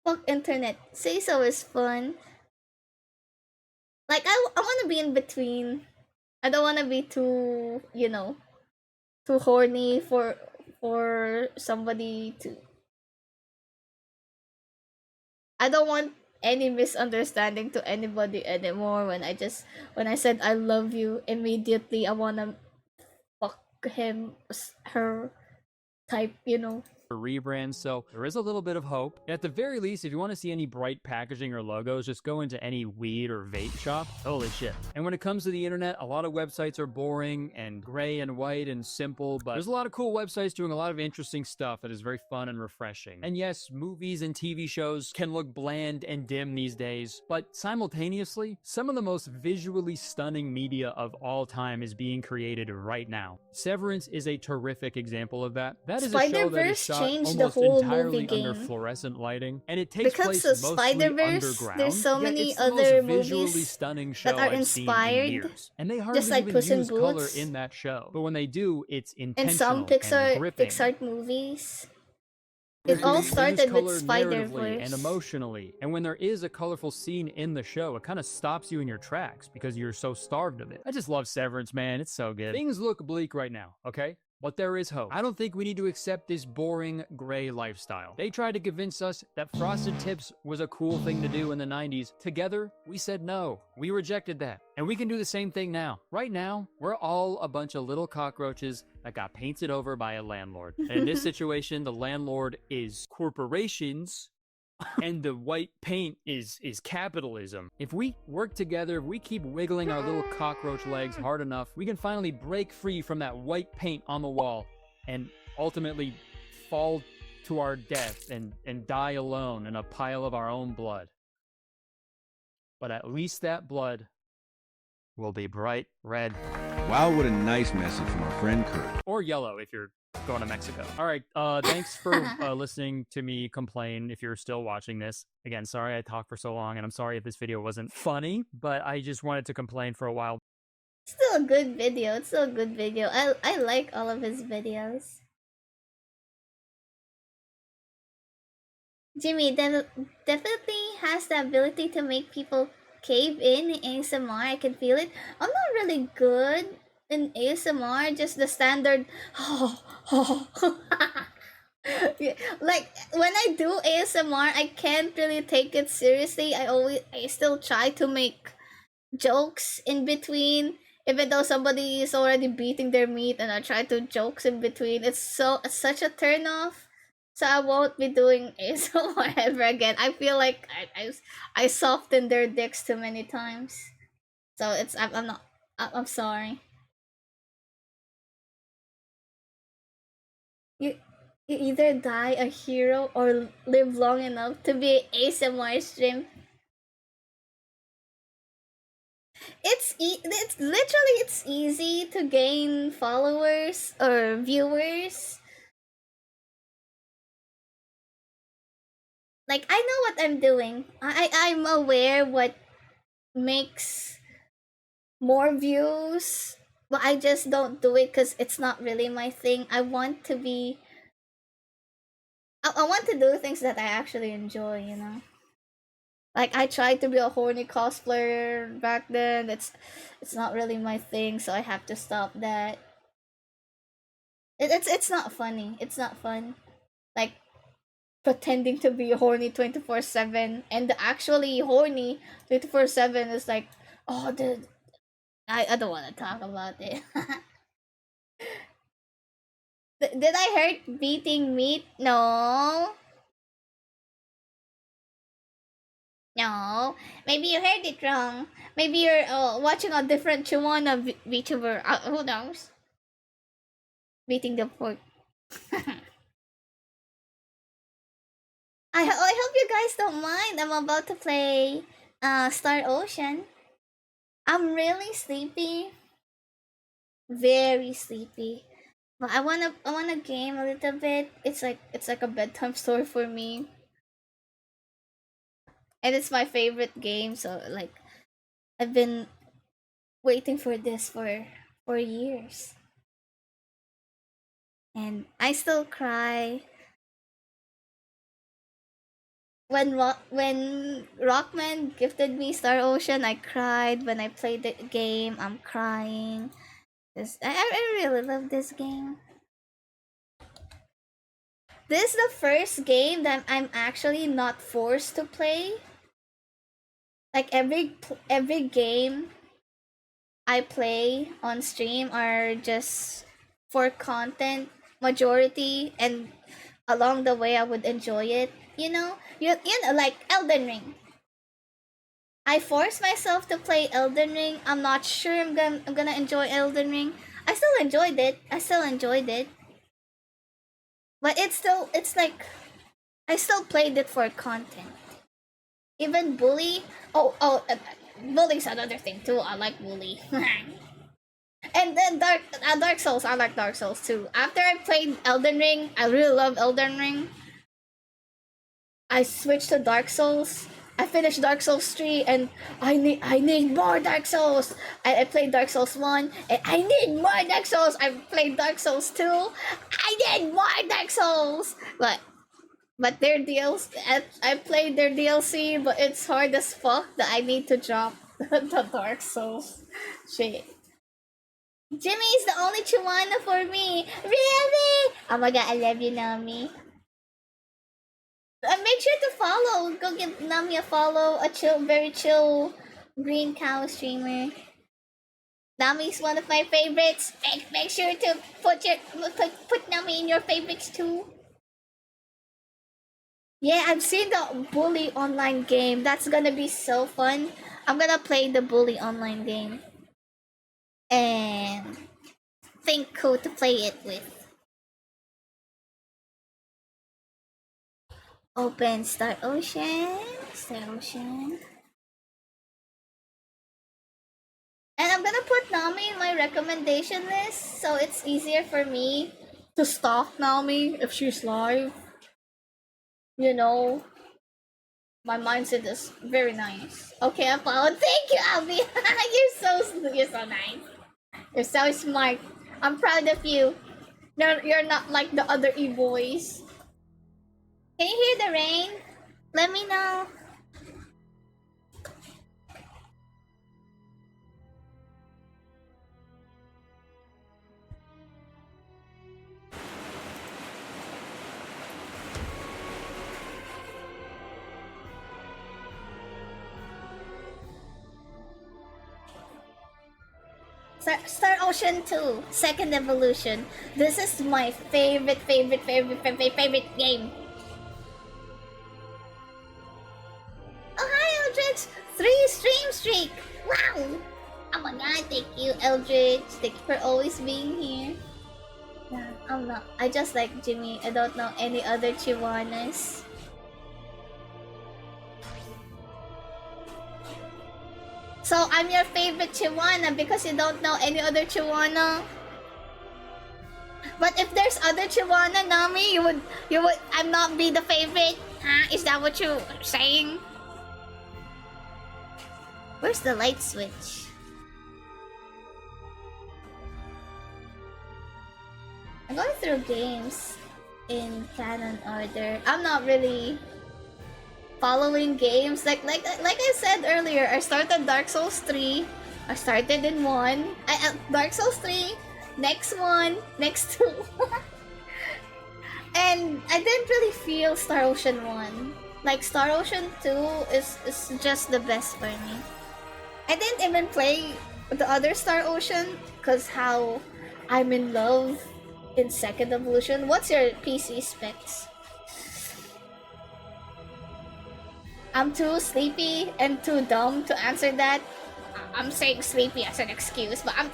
Fuck internet. Say so is fun. Like I wanna be in between. I don't wanna be too, you know, too horny for somebody to. I don't want any misunderstanding to anybody anymore when I said I love you, immediately I wanna fuck him, her type, you know. Rebrand, so there is a little bit of hope. At the very least, if you want to see any bright packaging or logos, just go into any weed or vape shop. Holy shit. And when it comes to the internet, a lot of websites are boring and gray and white and simple, but there's a lot of cool websites doing a lot of interesting stuff that is very fun and refreshing. And yes, movies and TV shows can look bland and dim these days, but simultaneously, some of the most visually stunning media of all time is being created right now. Severance is a terrific example of that. That is a show that is shot shot changed the almost whole entirely movie under game. fluorescent lighting, and it takes Because place of mostly Spider-Verse, underground. there's so Yeah, many it's the other most visually movies stunning show that are I've seen in inspired, years, and they just hardly like even Puss in use color Boots. in that show. But when they do, it's And some intentional and gripping. Pixar movies. They It all use started with color narratively and Spider-Verse. emotionally, and when there is a colorful scene in the show, it kind of stops you in your tracks because you're so starved of it. I just love Severance, man. It's so good. Things look bleak right now, okay? But there is hope. I don't think we need to accept this boring, gray lifestyle. They tried to convince us that frosted tips was a cool thing to do in the 90s. Together, we said no. We rejected that. And we can do the same thing now. Right now, we're all a bunch of little cockroaches that got painted over by a landlord. And in this situation, the landlord is corporations, and the white paint is capitalism. If we work together, if we keep wiggling our little cockroach legs hard enough, we can finally break free from that white paint on the wall and ultimately fall to our death and die alone in a pile of our own blood. But at least that blood will be bright red. Wow, what a nice message from our friend Kurt. Or yellow if you're going to Mexico. All right, thanks for listening to me complain if you're still watching this. Again, sorry I talked for so long, and I'm sorry if this video wasn't funny, but I just wanted to complain for a while. Still a good video. It's still a good video. I like all of his videos. Jimmy definitely has the ability to make people cave in ASMR. I can feel it. I'm not really good in ASMR, just the standard yeah, like when I do ASMR, I can't really take it seriously. I still try to make jokes in between, even though somebody is already beating their meat, and I try to jokes in between. It's such a turn off. So I won't be doing ASMR ever again. I feel like I softened their dicks too many times. So I'm not. I'm sorry. You either die a hero or live long enough to be ASMR stream. It's literally it's easy to gain followers or viewers. Like, I know what I'm doing. I'm aware what makes more views, but I just don't do it because it's not really my thing. I want to be. I want to do things that I actually enjoy, you know? Like, I tried to be a horny cosplayer back then. It's not really my thing, so I have to stop that. It's not funny. It's not fun. Like, pretending to be horny 24/7 and actually horny 24/7 is like, oh, dude, I don't want to talk about it. Did I hurt beating meat? No. No. Maybe you heard it wrong. Maybe you're watching a different Chihuahua VTuber. Who knows? Beating the pork. I hope you guys don't mind. I'm about to play Star Ocean. I'm really sleepy. Very sleepy. But I wanna game a little bit. It's like a bedtime story for me. And it's my favorite game, so like I've been waiting for this for years. And I still cry when Rockman gifted me Star Ocean. I cried when I played the game. I'm crying. I really love this game. This is the first game that I'm actually not forced to play. Like every game I play on stream are just for content majority, and along the way I would enjoy it. You know, like Elden Ring. I forced myself to play Elden Ring. I'm not sure I'm gonna enjoy Elden Ring. I still enjoyed it. But it's like I still played it for content. Even Bully. Bully's another thing too. I like Bully. And then Dark Souls. I like Dark Souls too. After I played Elden Ring, I really love Elden Ring. I switched to Dark Souls. I finished Dark Souls 3 and I need more Dark Souls. I played Dark Souls 1 and I need more Dark Souls. I played Dark Souls 2. I need more Dark Souls. But their DLC, I played their DLC, but it's hard as fuck that I need to drop the Dark Souls shit. Jimmy is the only Chihuahua for me. Really? Oh my god, I love you, Nami. Make sure to follow. Go give Nami a follow. A very chill green cow streamer. Nami's one of my favorites. Make sure to put Nami in your favorites too. Yeah, I've seen the Bully online game. That's gonna be so fun. I'm gonna play the Bully online game. And think who to play it with. Open Star Ocean. And I'm gonna put Nami in my recommendation list so it's easier for me to stalk Nami if she's live. You know, my mindset is very nice. Okay, I followed. Thank you, Abby. You're so nice. You're so smart. I'm proud of you. No, you're not like the other e-boys. Can you hear the rain? Let me know. Star Ocean 2, Second Evolution. This is my favorite game. Oh hi Eldritch! 3 stream streak! Wow! Oh my god, thank you Eldritch. Thank you for always being here. Yeah, I just like Jimmy. I don't know any other Chihuahuas. So I'm your favorite Chihuahua because you don't know any other Chihuahua. But if there's other Chihuahua, Nami, you would I'm not be the favorite? Huh? Is that what you're saying? Where's the light switch? I'm going through games in canon order. I'm not really following games like I said earlier. I started Dark Souls 3. I started in 1. Dark Souls 3, next 1, next 2. And I didn't really feel Star Ocean 1. Like Star Ocean 2 is just the best for me. I didn't even play the other Star Ocean because how I'm in love in Second Evolution. What's your PC specs? I'm too sleepy and too dumb to answer that. I'm saying sleepy as an excuse, but I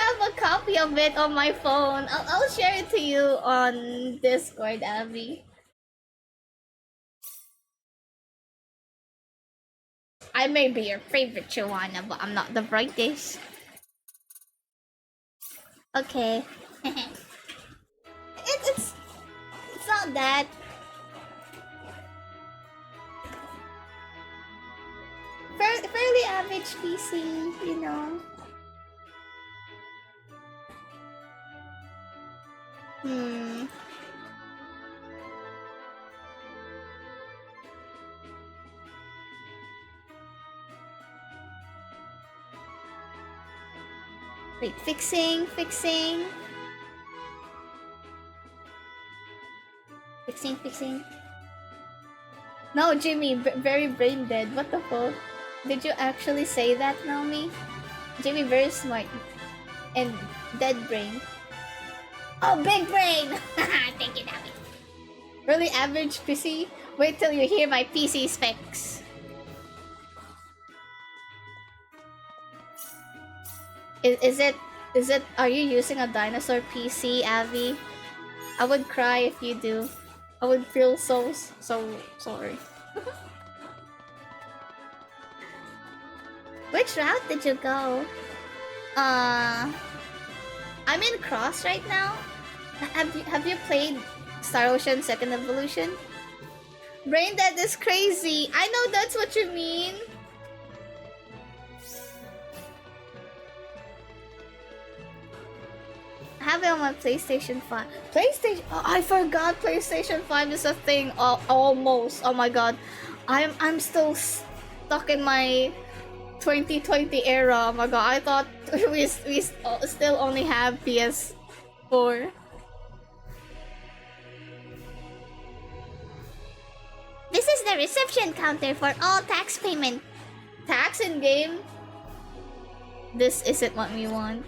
have a copy of it on my phone. I'll share it to you on Discord, Abby. I may be your favorite Chihuahua, but I'm not the brightest. Okay. it's not that. Fairly average PC, you know. Wait, fixing. No, Jimmy, very brain dead. What the fuck? Did you actually say that, Naomi? Jimmy, very smart. And dead brain. Oh, big brain! Thank you, Naomi. Really average PC? Wait till you hear my PC specs. Is it, are you using a dinosaur PC, Abby? I would cry if you do. I would feel so sorry. Which route did you go? I'm in Cross right now. Have you played Star Ocean Second Evolution? Brain dead is crazy. I know that's what you mean. I have it on my PlayStation 5. Oh, I forgot PlayStation 5 is a thing. Almost. Oh my god. I'm still stuck in my 2020 era. Oh my god. I thought we still only have PS4. This is the reception counter for all tax payment. Tax in game? This isn't what we want.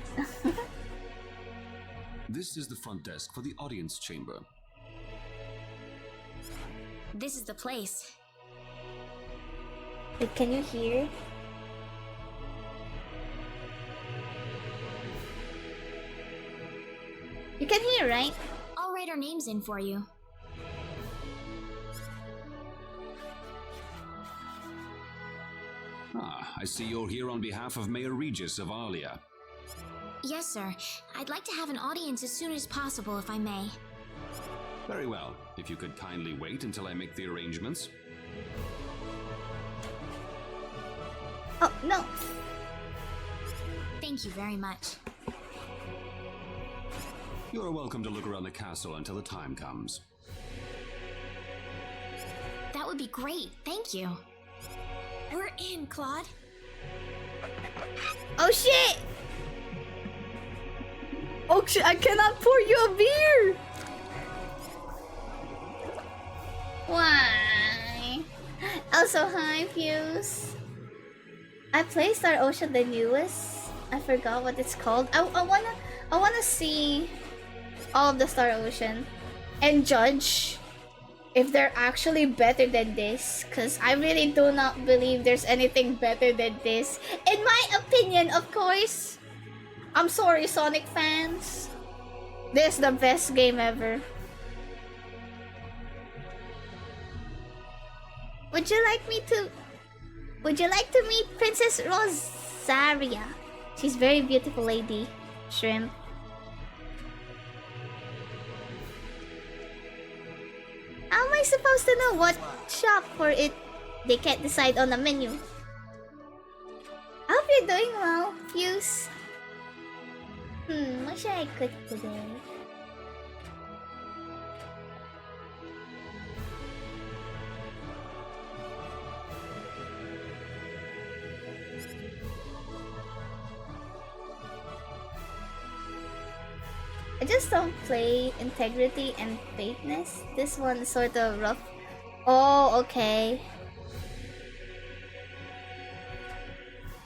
This is the front desk for the audience chamber. This is the place. Wait, can you hear? You can hear, right? I'll write our names in for you. Ah, I see you're here on behalf of Mayor Regis of Alia. Yes, sir. I'd like to have an audience as soon as possible, if I may. Very well. If you could kindly wait until I make the arrangements. Oh, no. Thank you very much. You're welcome to look around the castle until the time comes. That would be great. Thank you. We're in, Claude. Oh shit! Oh shit, I cannot pour you a beer! Why? Also, hi, Fuse. I play Star Ocean the newest. I forgot what it's called. I wanna see all of the Star Ocean and judge if they're actually better than this, because I really do not believe there's anything better than this. In my opinion, of course. I'm sorry, Sonic fans. This is the best game ever. Would you like to meet Princess Rosaria? She's a very beautiful lady. Shrimp. How am I supposed to know what shop for it? They can't decide on the menu. I hope you're doing well, Fuse. What should I cook today? I just don't play Integrity and Fakeness. This one is sort of rough. Oh, okay.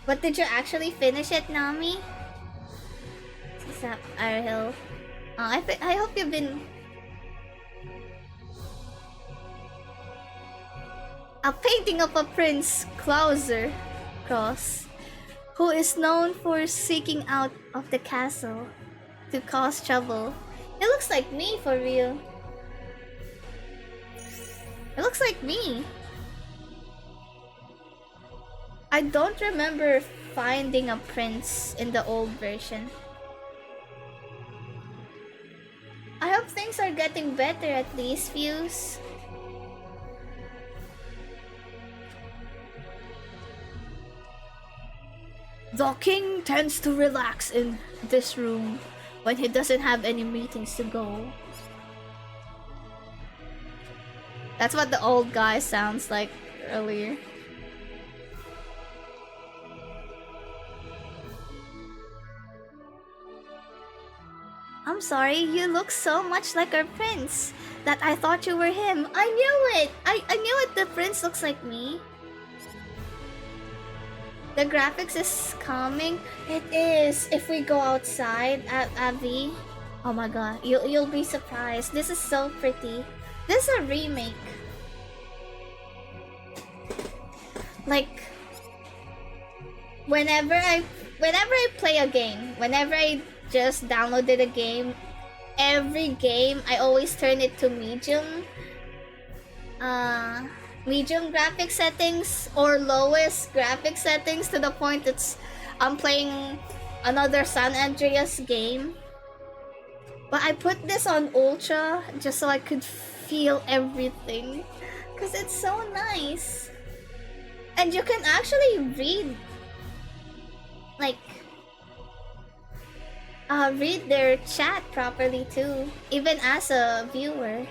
But did you actually finish it, Nami? What's up, Arhill? I hope you've been... A painting of a Prince Clauser Cross, who is known for seeking out of the castle to cause trouble. It looks like me, for real. It looks like me. I don't remember finding a prince in the old version. I hope things are getting better at least, Fuse. The king tends to relax in this room when he doesn't have any meetings to go. That's what the old guy sounds like earlier. I'm sorry, you look so much like our prince that I thought you were him. I knew it! I knew it, the prince looks like me. The graphics is calming. It is. If we go outside at Abby, oh my god, you'll be surprised. This is so pretty. This is a remake. Like whenever I play a game, whenever I just downloaded a game, every game I always turn it to medium. Medium graphic settings or lowest graphic settings, to the point it's I'm playing another San Andreas game. But I put this on Ultra just so I could feel everything. Because it's so nice. And you can actually read, like, read their chat properly too, even as a viewer.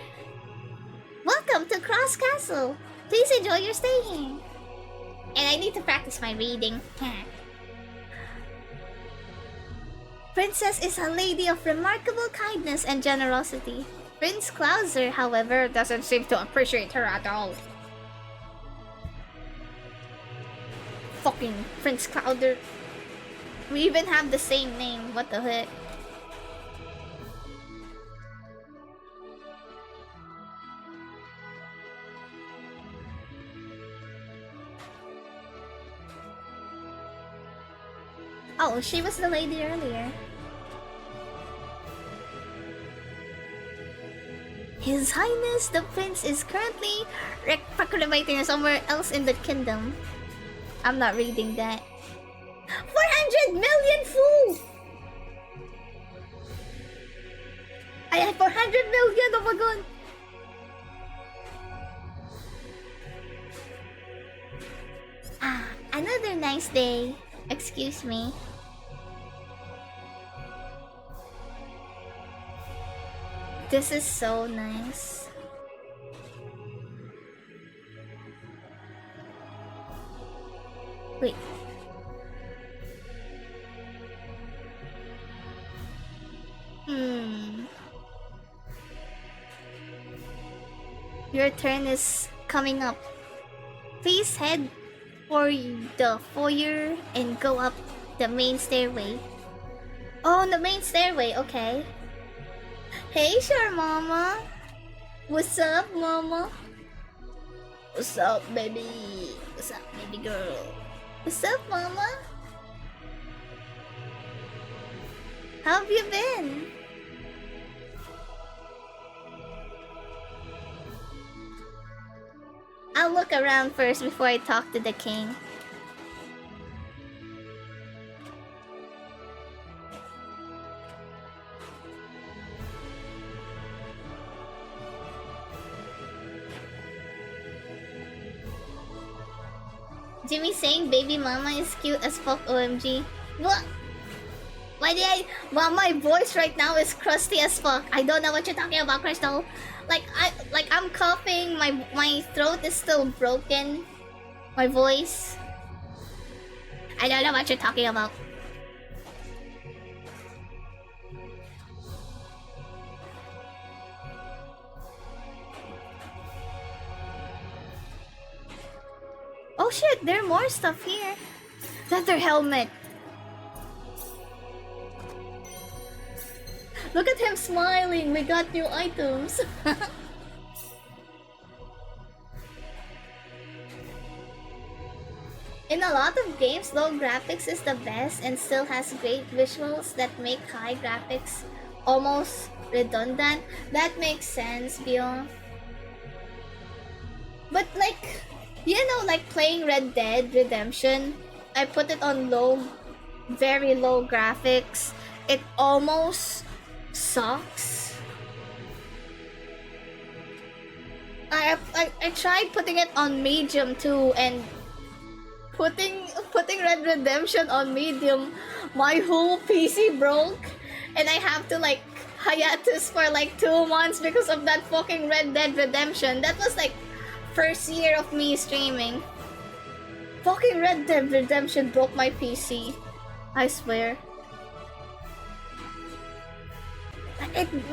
Welcome to Cross Castle. Please enjoy your stay here. And I need to practice my reading. Princess is a lady of remarkable kindness and generosity. Prince Clauser, however, doesn't seem to appreciate her at all. Fucking Prince Clauser. We even have the same name, what the heck? Oh, she was the lady earlier. His Highness the Prince is currently recuperating somewhere else in the kingdom. I'm not reading that. 400 million fool! I have 400 million, oh my god! Ah, another nice day. Excuse me. This is so nice. Wait. Your turn is coming up. Please head for the foyer and go up the main stairway. Oh, the main stairway, okay. Hey, sure, mama. What's up, mama? What's up, baby? What's up, baby girl? What's up, mama? How have you been? I'll look around first before I talk to the king. Jimmy saying baby mama is cute as fuck, OMG. What? Why did I... Well, my voice right now is crusty as fuck. I don't know what you're talking about, Crystal. I'm coughing, my throat is still broken. My voice. I don't know what you're talking about. Oh shit, there are more stuff here. Leather helmet. Look at him smiling. We got new items. In a lot of games, low graphics is the best and still has great visuals that make high graphics almost redundant. That makes sense, Bio. But like, you know, like playing Red Dead Redemption, I put it on low, very low graphics. It almost sucks. I tried putting it on medium too, and putting Red Redemption on medium, my whole PC broke, and I have to like hiatus for like 2 months because of that fucking Red Dead Redemption. That was like first year of me streaming. Fucking Red Dead Redemption broke my PC. I swear.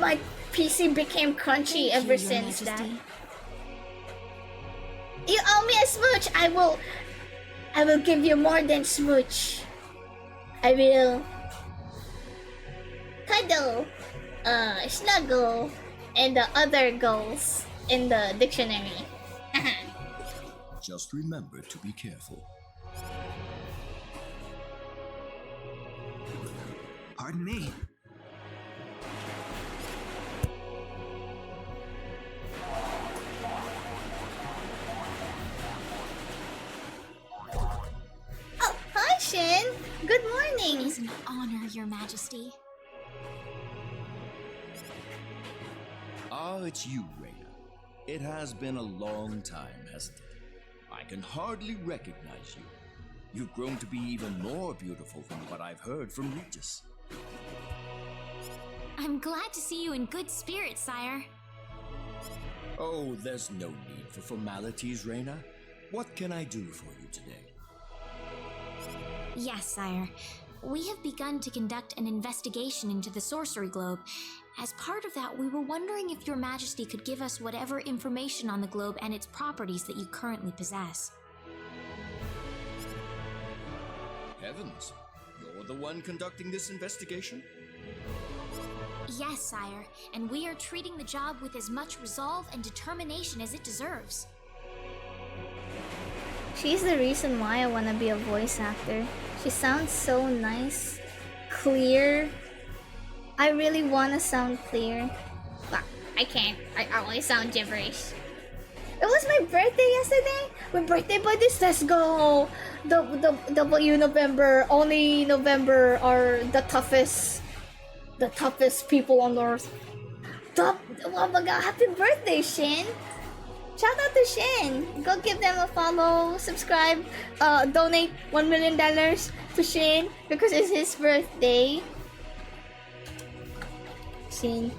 My PC became crunchy ever since that. You owe me a smooch. I will give you more than smooch. I will cuddle, snuggle, and the other goals in the dictionary. Just remember to be careful. Pardon me. Oh, hi Shin! Good morning! It is an honor, Your Majesty. Ah, it's you, Reina. It has been a long time, hasn't it? I can hardly recognize you. You've grown to be even more beautiful than what I've heard from Regis. I'm glad to see you in good spirits, sire. Oh, there's no need for formalities, Reina. What can I do for you today? Yes, sire. We have begun to conduct an investigation into the sorcery globe. As part of that, we were wondering if Your Majesty could give us whatever information on the globe and its properties that you currently possess. Heavens, you're the one conducting this investigation? Yes, sire, and we are treating the job with as much resolve and determination as it deserves. She's the reason why I want to be a voice actor. She sounds so nice, clear. I really want to sound clear. But I can't. I always sound gibberish. It was my birthday yesterday. My birthday buddies, let's go. W November. Only November are the toughest people on earth. Oh my god, happy birthday, Shin. Shout out to Shin. Go give them a follow, subscribe, donate $1 million to Shin because it's his birthday. Shin.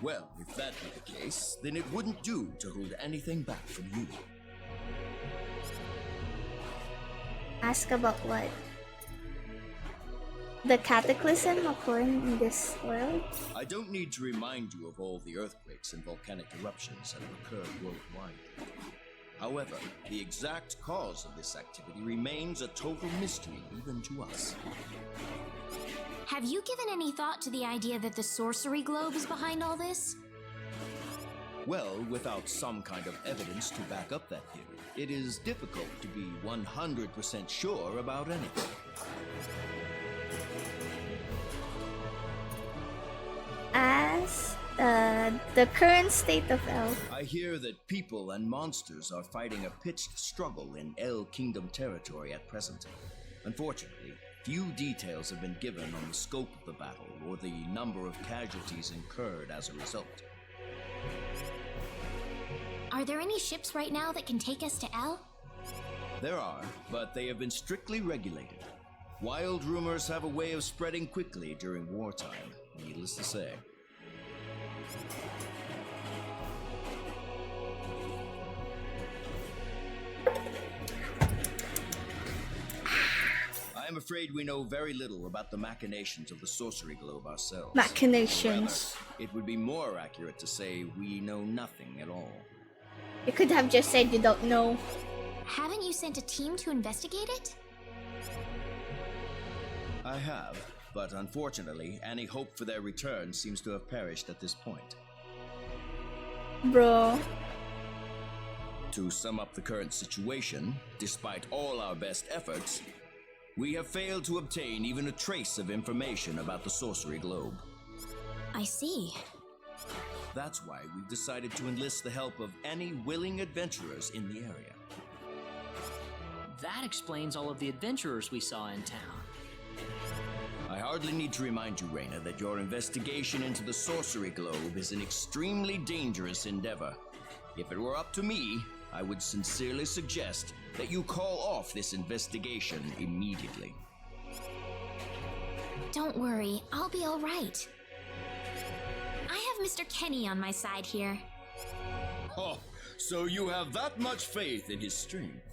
Well, if that be the case, then it wouldn't do to hold anything back from you. Ask about what? The cataclysm occurring in this world? I don't need to remind you of all the earthquakes and volcanic eruptions that have occurred worldwide. However, the exact cause of this activity remains a total mystery even to us. Have you given any thought to the idea that the sorcery globe is behind all this? Well, without some kind of evidence to back up that theory, it is difficult to be 100% sure about anything. As the current state of El. I hear that people and monsters are fighting a pitched struggle in El Kingdom territory at present. Unfortunately, few details have been given on the scope of the battle or the number of casualties incurred as a result. Are there any ships right now that can take us to El? There are, but they have been strictly regulated. Wild rumors have a way of spreading quickly during wartime, needless to say. I am afraid we know very little about the machinations of the sorcery globe ourselves. Machinations. Rather, it would be more accurate to say we know nothing at all. You could have just said you don't know. Haven't you sent a team to investigate it? I have, but unfortunately, any hope for their return seems to have perished at this point. Bro. To sum up the current situation, despite all our best efforts, we have failed to obtain even a trace of information about the sorcery globe. I see. That's why we've decided to enlist the help of any willing adventurers in the area. That explains all of the adventurers we saw in town. I hardly need to remind you, Reina, that your investigation into the sorcery globe is an extremely dangerous endeavor. If it were up to me, I would sincerely suggest that you call off this investigation immediately. Don't worry, I'll be all right. I have Mr. Kenny on my side here. Oh, so you have that much faith in his strength.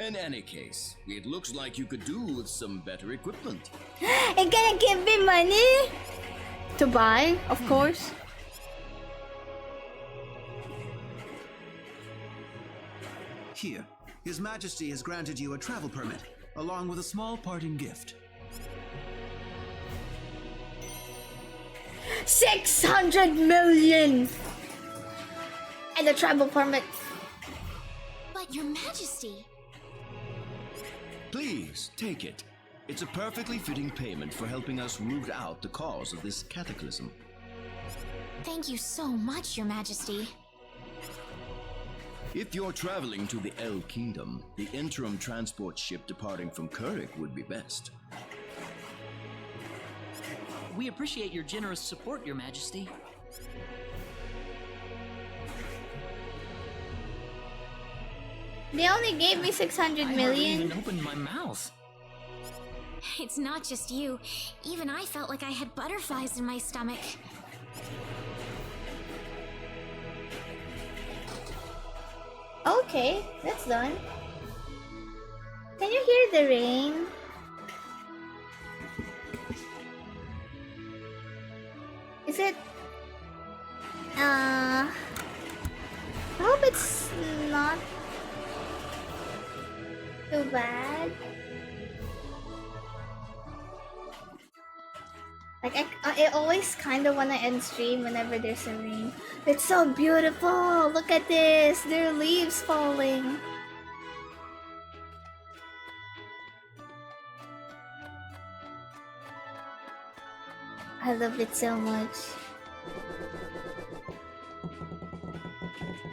In any case, it looks like you could do with some better equipment. You're gonna give me money? To buy, of course. Here, His Majesty has granted you a travel permit, along with a small parting gift. 600 million! And a travel permit. But Your Majesty... Please, take it. It's a perfectly fitting payment for helping us root out the cause of this cataclysm. Thank you so much, Your Majesty. If you're traveling to the El Kingdom, the interim transport ship departing from Kurik would be best. We appreciate your generous support, Your Majesty. They only gave me 600 million. I hardly even opened my mouth. It's not just you. Even I felt like I had butterflies in my stomach. Okay, that's done. Can you hear the rain? Is it... I hope it's not too bad. Like, I always kind of want to end stream whenever there's a rain. It's so beautiful! Look at this! There are leaves falling! I love it so much.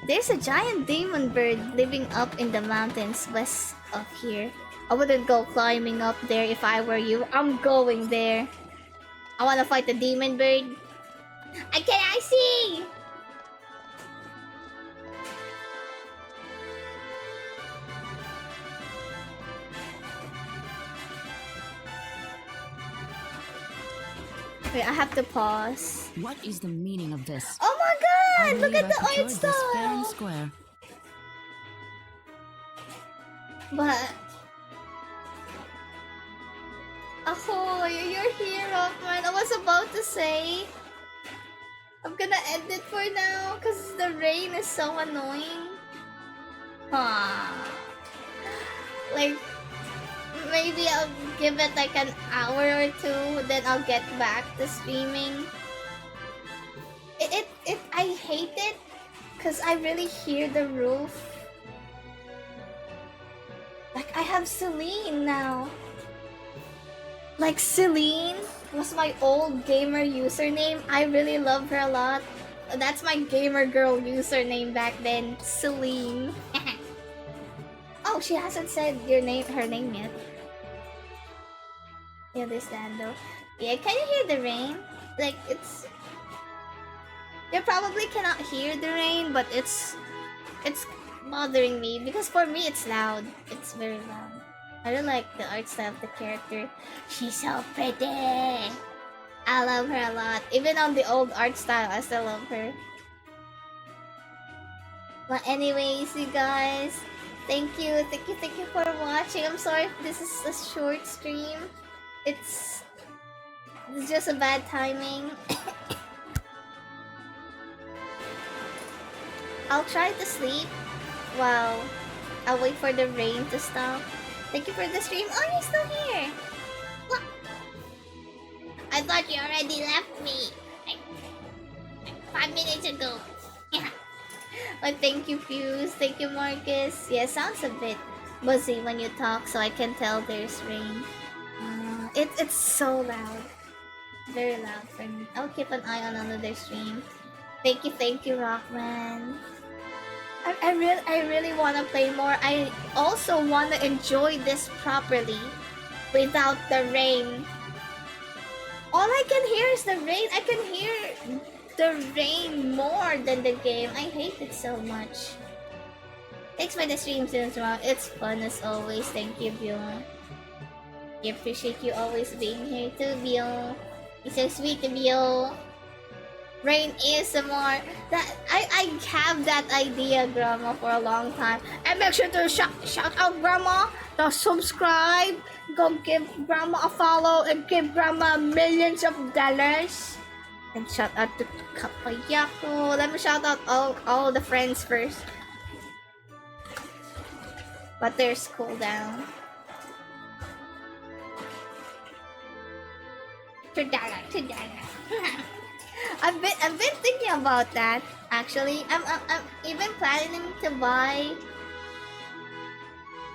There's a giant demon bird living up in the mountains west of here. I wouldn't go climbing up there if I were you. I'm going there. I wanna fight the demon bird. I see? Wait, I have to pause. What is the meaning of this? Oh my god! Look at the art this fair and style! square. But... Ahoy! You're here, Rockman. I was about to say... I'm gonna end it for now because the rain is so annoying. Like... Maybe I'll give it like an hour or two, then I'll get back to streaming. I hate it because I really hear the roof. Like, I have Celine now. Like, Celine was my old gamer username. I really love her a lot. That's my gamer girl username back then, Celine. Oh, she hasn't said her name yet. Yeah, this Lando. Yeah, can you hear the rain? Like, it's... You probably cannot hear the rain, but it's bothering me because for me it's loud. It's very loud. I don't like the art style of the character. She's so pretty. I love her a lot. Even on the old art style, I still love her. But anyways, you guys, thank you for watching. I'm sorry if this is a short stream. It's just a bad timing. I'll try to sleep while I wait for the rain to stop. Thank you for the stream. Oh, you're still here. What? I thought you already left me. Like 5 minutes ago. Yeah. But thank you, Fuse. Thank you, Marcus. Yeah, sounds a bit buzzy when you talk, so I can tell there's rain. It's so loud. Very loud for me. I'll keep an eye on another stream. Thank you, Rockman. I really want to play more. I also want to enjoy this properly without the rain. All I can hear is the rain. I can hear the rain more than the game. I hate it so much. Thanks for the stream, Sinzra. It's fun as always. Thank you, Bjorn. I appreciate you always being here too, Bjorn. It's so sweet of you. Rain ASMR. That I have that idea, Grandma, for a long time. And make sure to shout out Grandma, to subscribe, go give Grandma a follow, and give Grandma millions of dollars. And shout out to Kapayako. Let me shout out all the friends first. But there's cooldown. $2. I've been thinking about that actually. I'm even planning to buy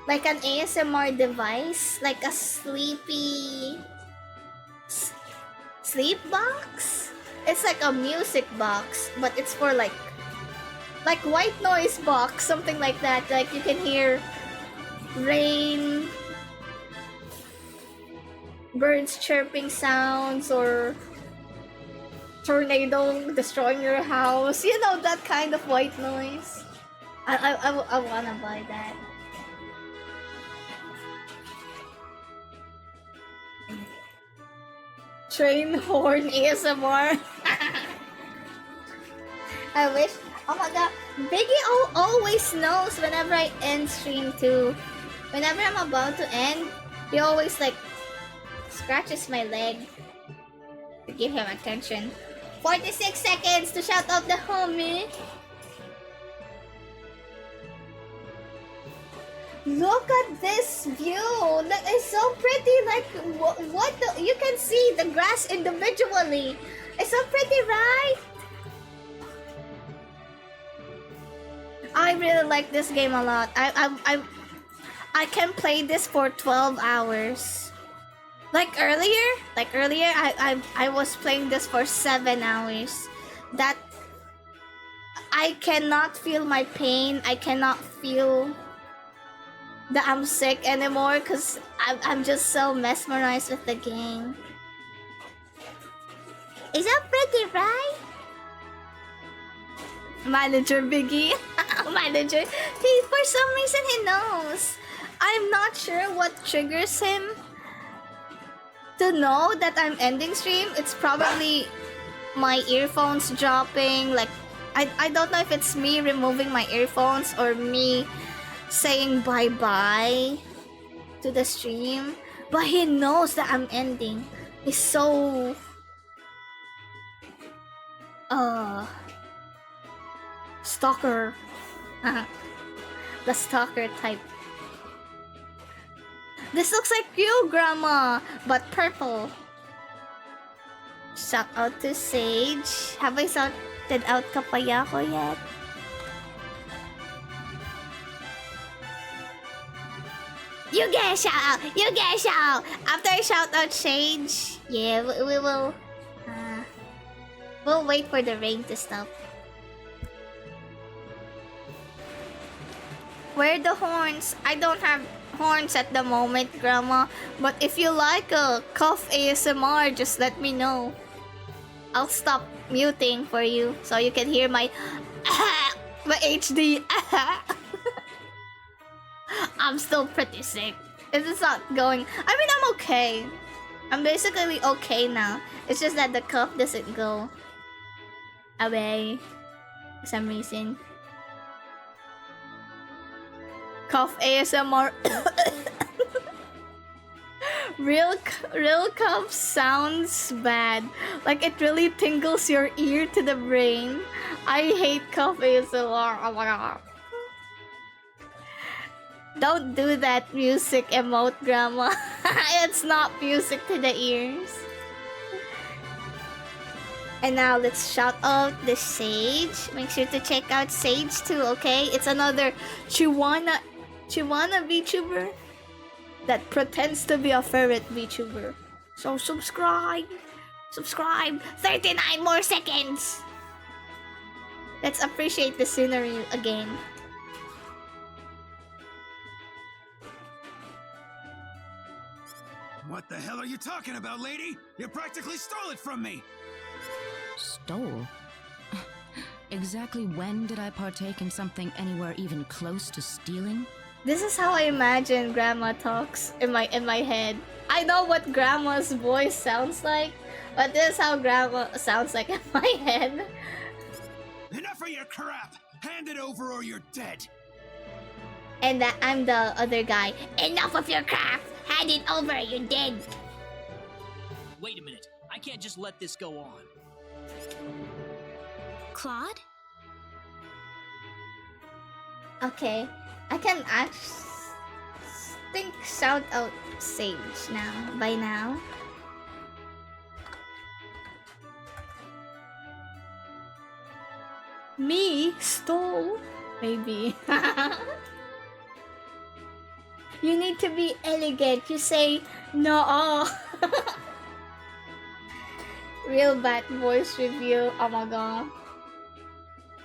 like an ASMR device, like a sleep box. It's like a music box, but it's for like like white noise box, something like that. Like you can hear rain, birds chirping sounds, or tornado destroying your house. You know, that kind of white noise. I wanna buy that. Train horn ASMR. I wish. Oh my god, Biggie always knows whenever I end stream too. Whenever I'm about to end, he always like scratches my leg to give him attention. 46 seconds to shout out the homie. Look at this view. That is so pretty. Like what the, you can see the grass individually. It's so pretty, right? I really like this game a lot. I can play this for 12 hours. Like earlier, I was playing this for 7 hours. That I cannot feel my pain. I cannot feel that I'm sick anymore because I'm just so mesmerized with the game. Is that pretty, right? Manager Biggie. Manager. For some reason he knows. I'm not sure what triggers him to know that I'm ending stream. It's probably my earphones dropping. Like I don't know if it's me removing my earphones or me saying bye-bye to the stream. But he knows that I'm ending. He's so stalker. The stalker type. This looks like you, Grandma, but purple. Shout out to Sage. Have I shouted out Kapayako yet? You get a shout out. You get a shout out. After I shout out Sage, yeah, we will. We'll wait for the rain to stop. Where are the horns? I don't have horns at the moment, Grandma. But if you like a cough ASMR, just let me know. I'll stop muting for you so you can hear my my HD. I'm still pretty sick. It's not going. I mean, I'm okay. I'm basically okay now. It's just that the cough doesn't go away for some reason. Cough ASMR. Real cough sounds bad. Like it really tingles your ear to the brain. I hate cough ASMR. Oh my god. Don't do that music emote, Grandma. It's not music to the ears. And now let's shout out the Sage. Make sure to check out Sage too, okay? It's another Chihuahua VTuber that pretends to be a ferret VTuber. So subscribe. Subscribe. 39 more seconds. Let's appreciate the scenery again. What the hell are you talking about, lady? You practically stole it from me! Stole? Exactly when did I partake in something anywhere even close to stealing? This is how I imagine Grandma talks in my head. I know what Grandma's voice sounds like, but this is how Grandma sounds like in my head. Enough of your crap! Hand it over or you're dead! And that I'm the other guy. Enough of your crap! Hand it over, you're dead! Wait a minute. I can't just let this go on. Claude? Okay. I can think shout out Sage now. By now. Me? Stole? Maybe. You need to be elegant. You say, no. Real bad voice review. Oh my god.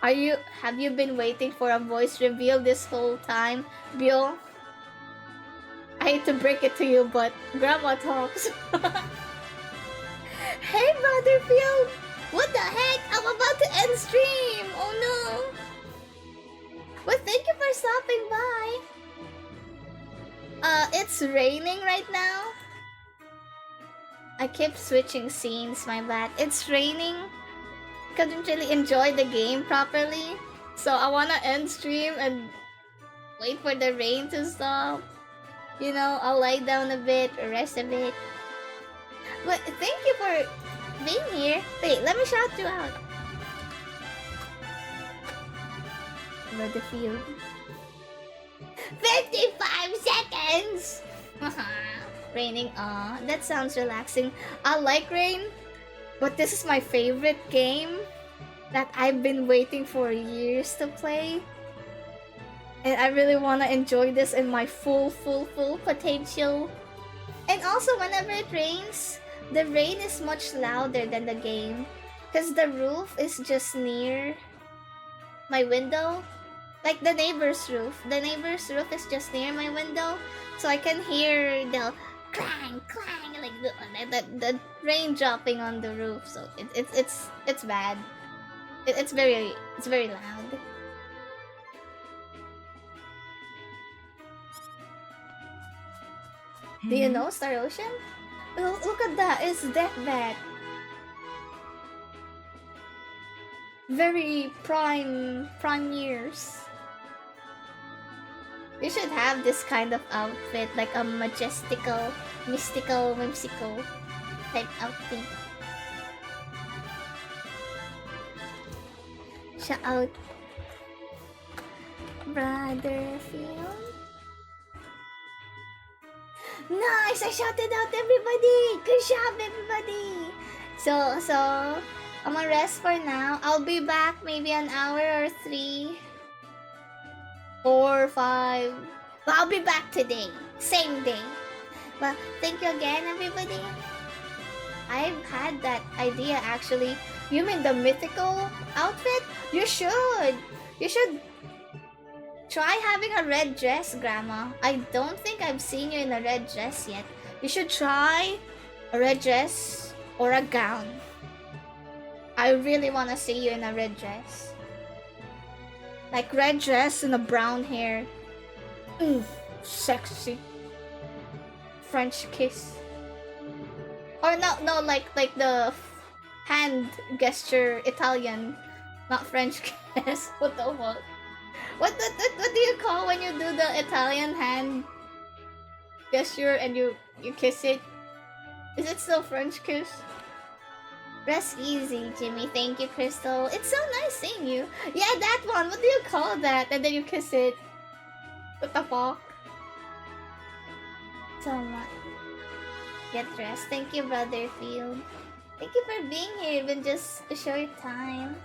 Have you been waiting for a voice reveal this whole time, Bill? I hate to break it to you, but Grandma talks. Hey, Butterfield! What the heck? I'm about to end stream! Oh no! Well, thank you for stopping by. It's raining right now. I keep switching scenes, my bad. It's raining. Couldn't really enjoy the game properly. So I wanna end stream and wait for the rain to stop. You know, I'll lie down a bit, rest a bit. But thank you for being here. Wait, let me shout you out. About the field. 55 seconds! Raining, that sounds relaxing. I like rain, but this is my favorite game that I've been waiting for years to play. And I really want to enjoy this in my full potential. And also, whenever it rains, the rain is much louder than the game. Because the roof is just near my window. Like the neighbor's roof. The neighbor's roof is just near my window. So I can hear the clang, clang, like the rain dropping on the roof. So it's bad. It's very loud. Do you know Star Ocean? Look at that, it's Deathbat. Very prime years. You should have this kind of outfit, like a majestical, mystical, whimsical type outfit. Shout out Brother Phil. Nice! I shouted out everybody! Good job, everybody! So, I'm gonna rest for now. I'll be back maybe an hour or 3. 4, 5. But I'll be back today. Same day. Well, thank you again, everybody. I've had that idea actually. You mean the mythical outfit? You should! You should try having a red dress, Grandma. I don't think I've seen you in a red dress yet. You should try a red dress or a gown. I really want to see you in a red dress. Like red dress and a brown hair. Sexy. French kiss. Or no, like the hand gesture Italian, not French kiss. What the fuck? What do you call when you do the Italian hand gesture and you kiss it? Is it still French kiss? Rest easy, Jimmy. Thank you, Crystal. It's so nice seeing you. Yeah, that one. What do you call that? And then you kiss it. What the fuck? So much. Get dressed. Thank you, Brother Field. Thank you for being here, even just a short time.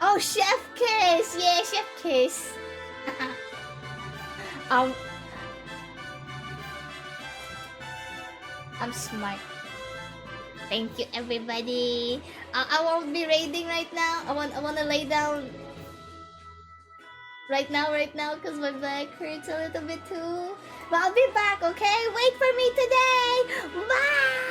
Oh, Chef Kiss! Yeah, Chef Kiss. I'm smart. Thank you, everybody. I won't be raiding right now. I wanna lay down right now, because my back hurts a little bit too. But I'll be back, okay? Wait for me today. Bye.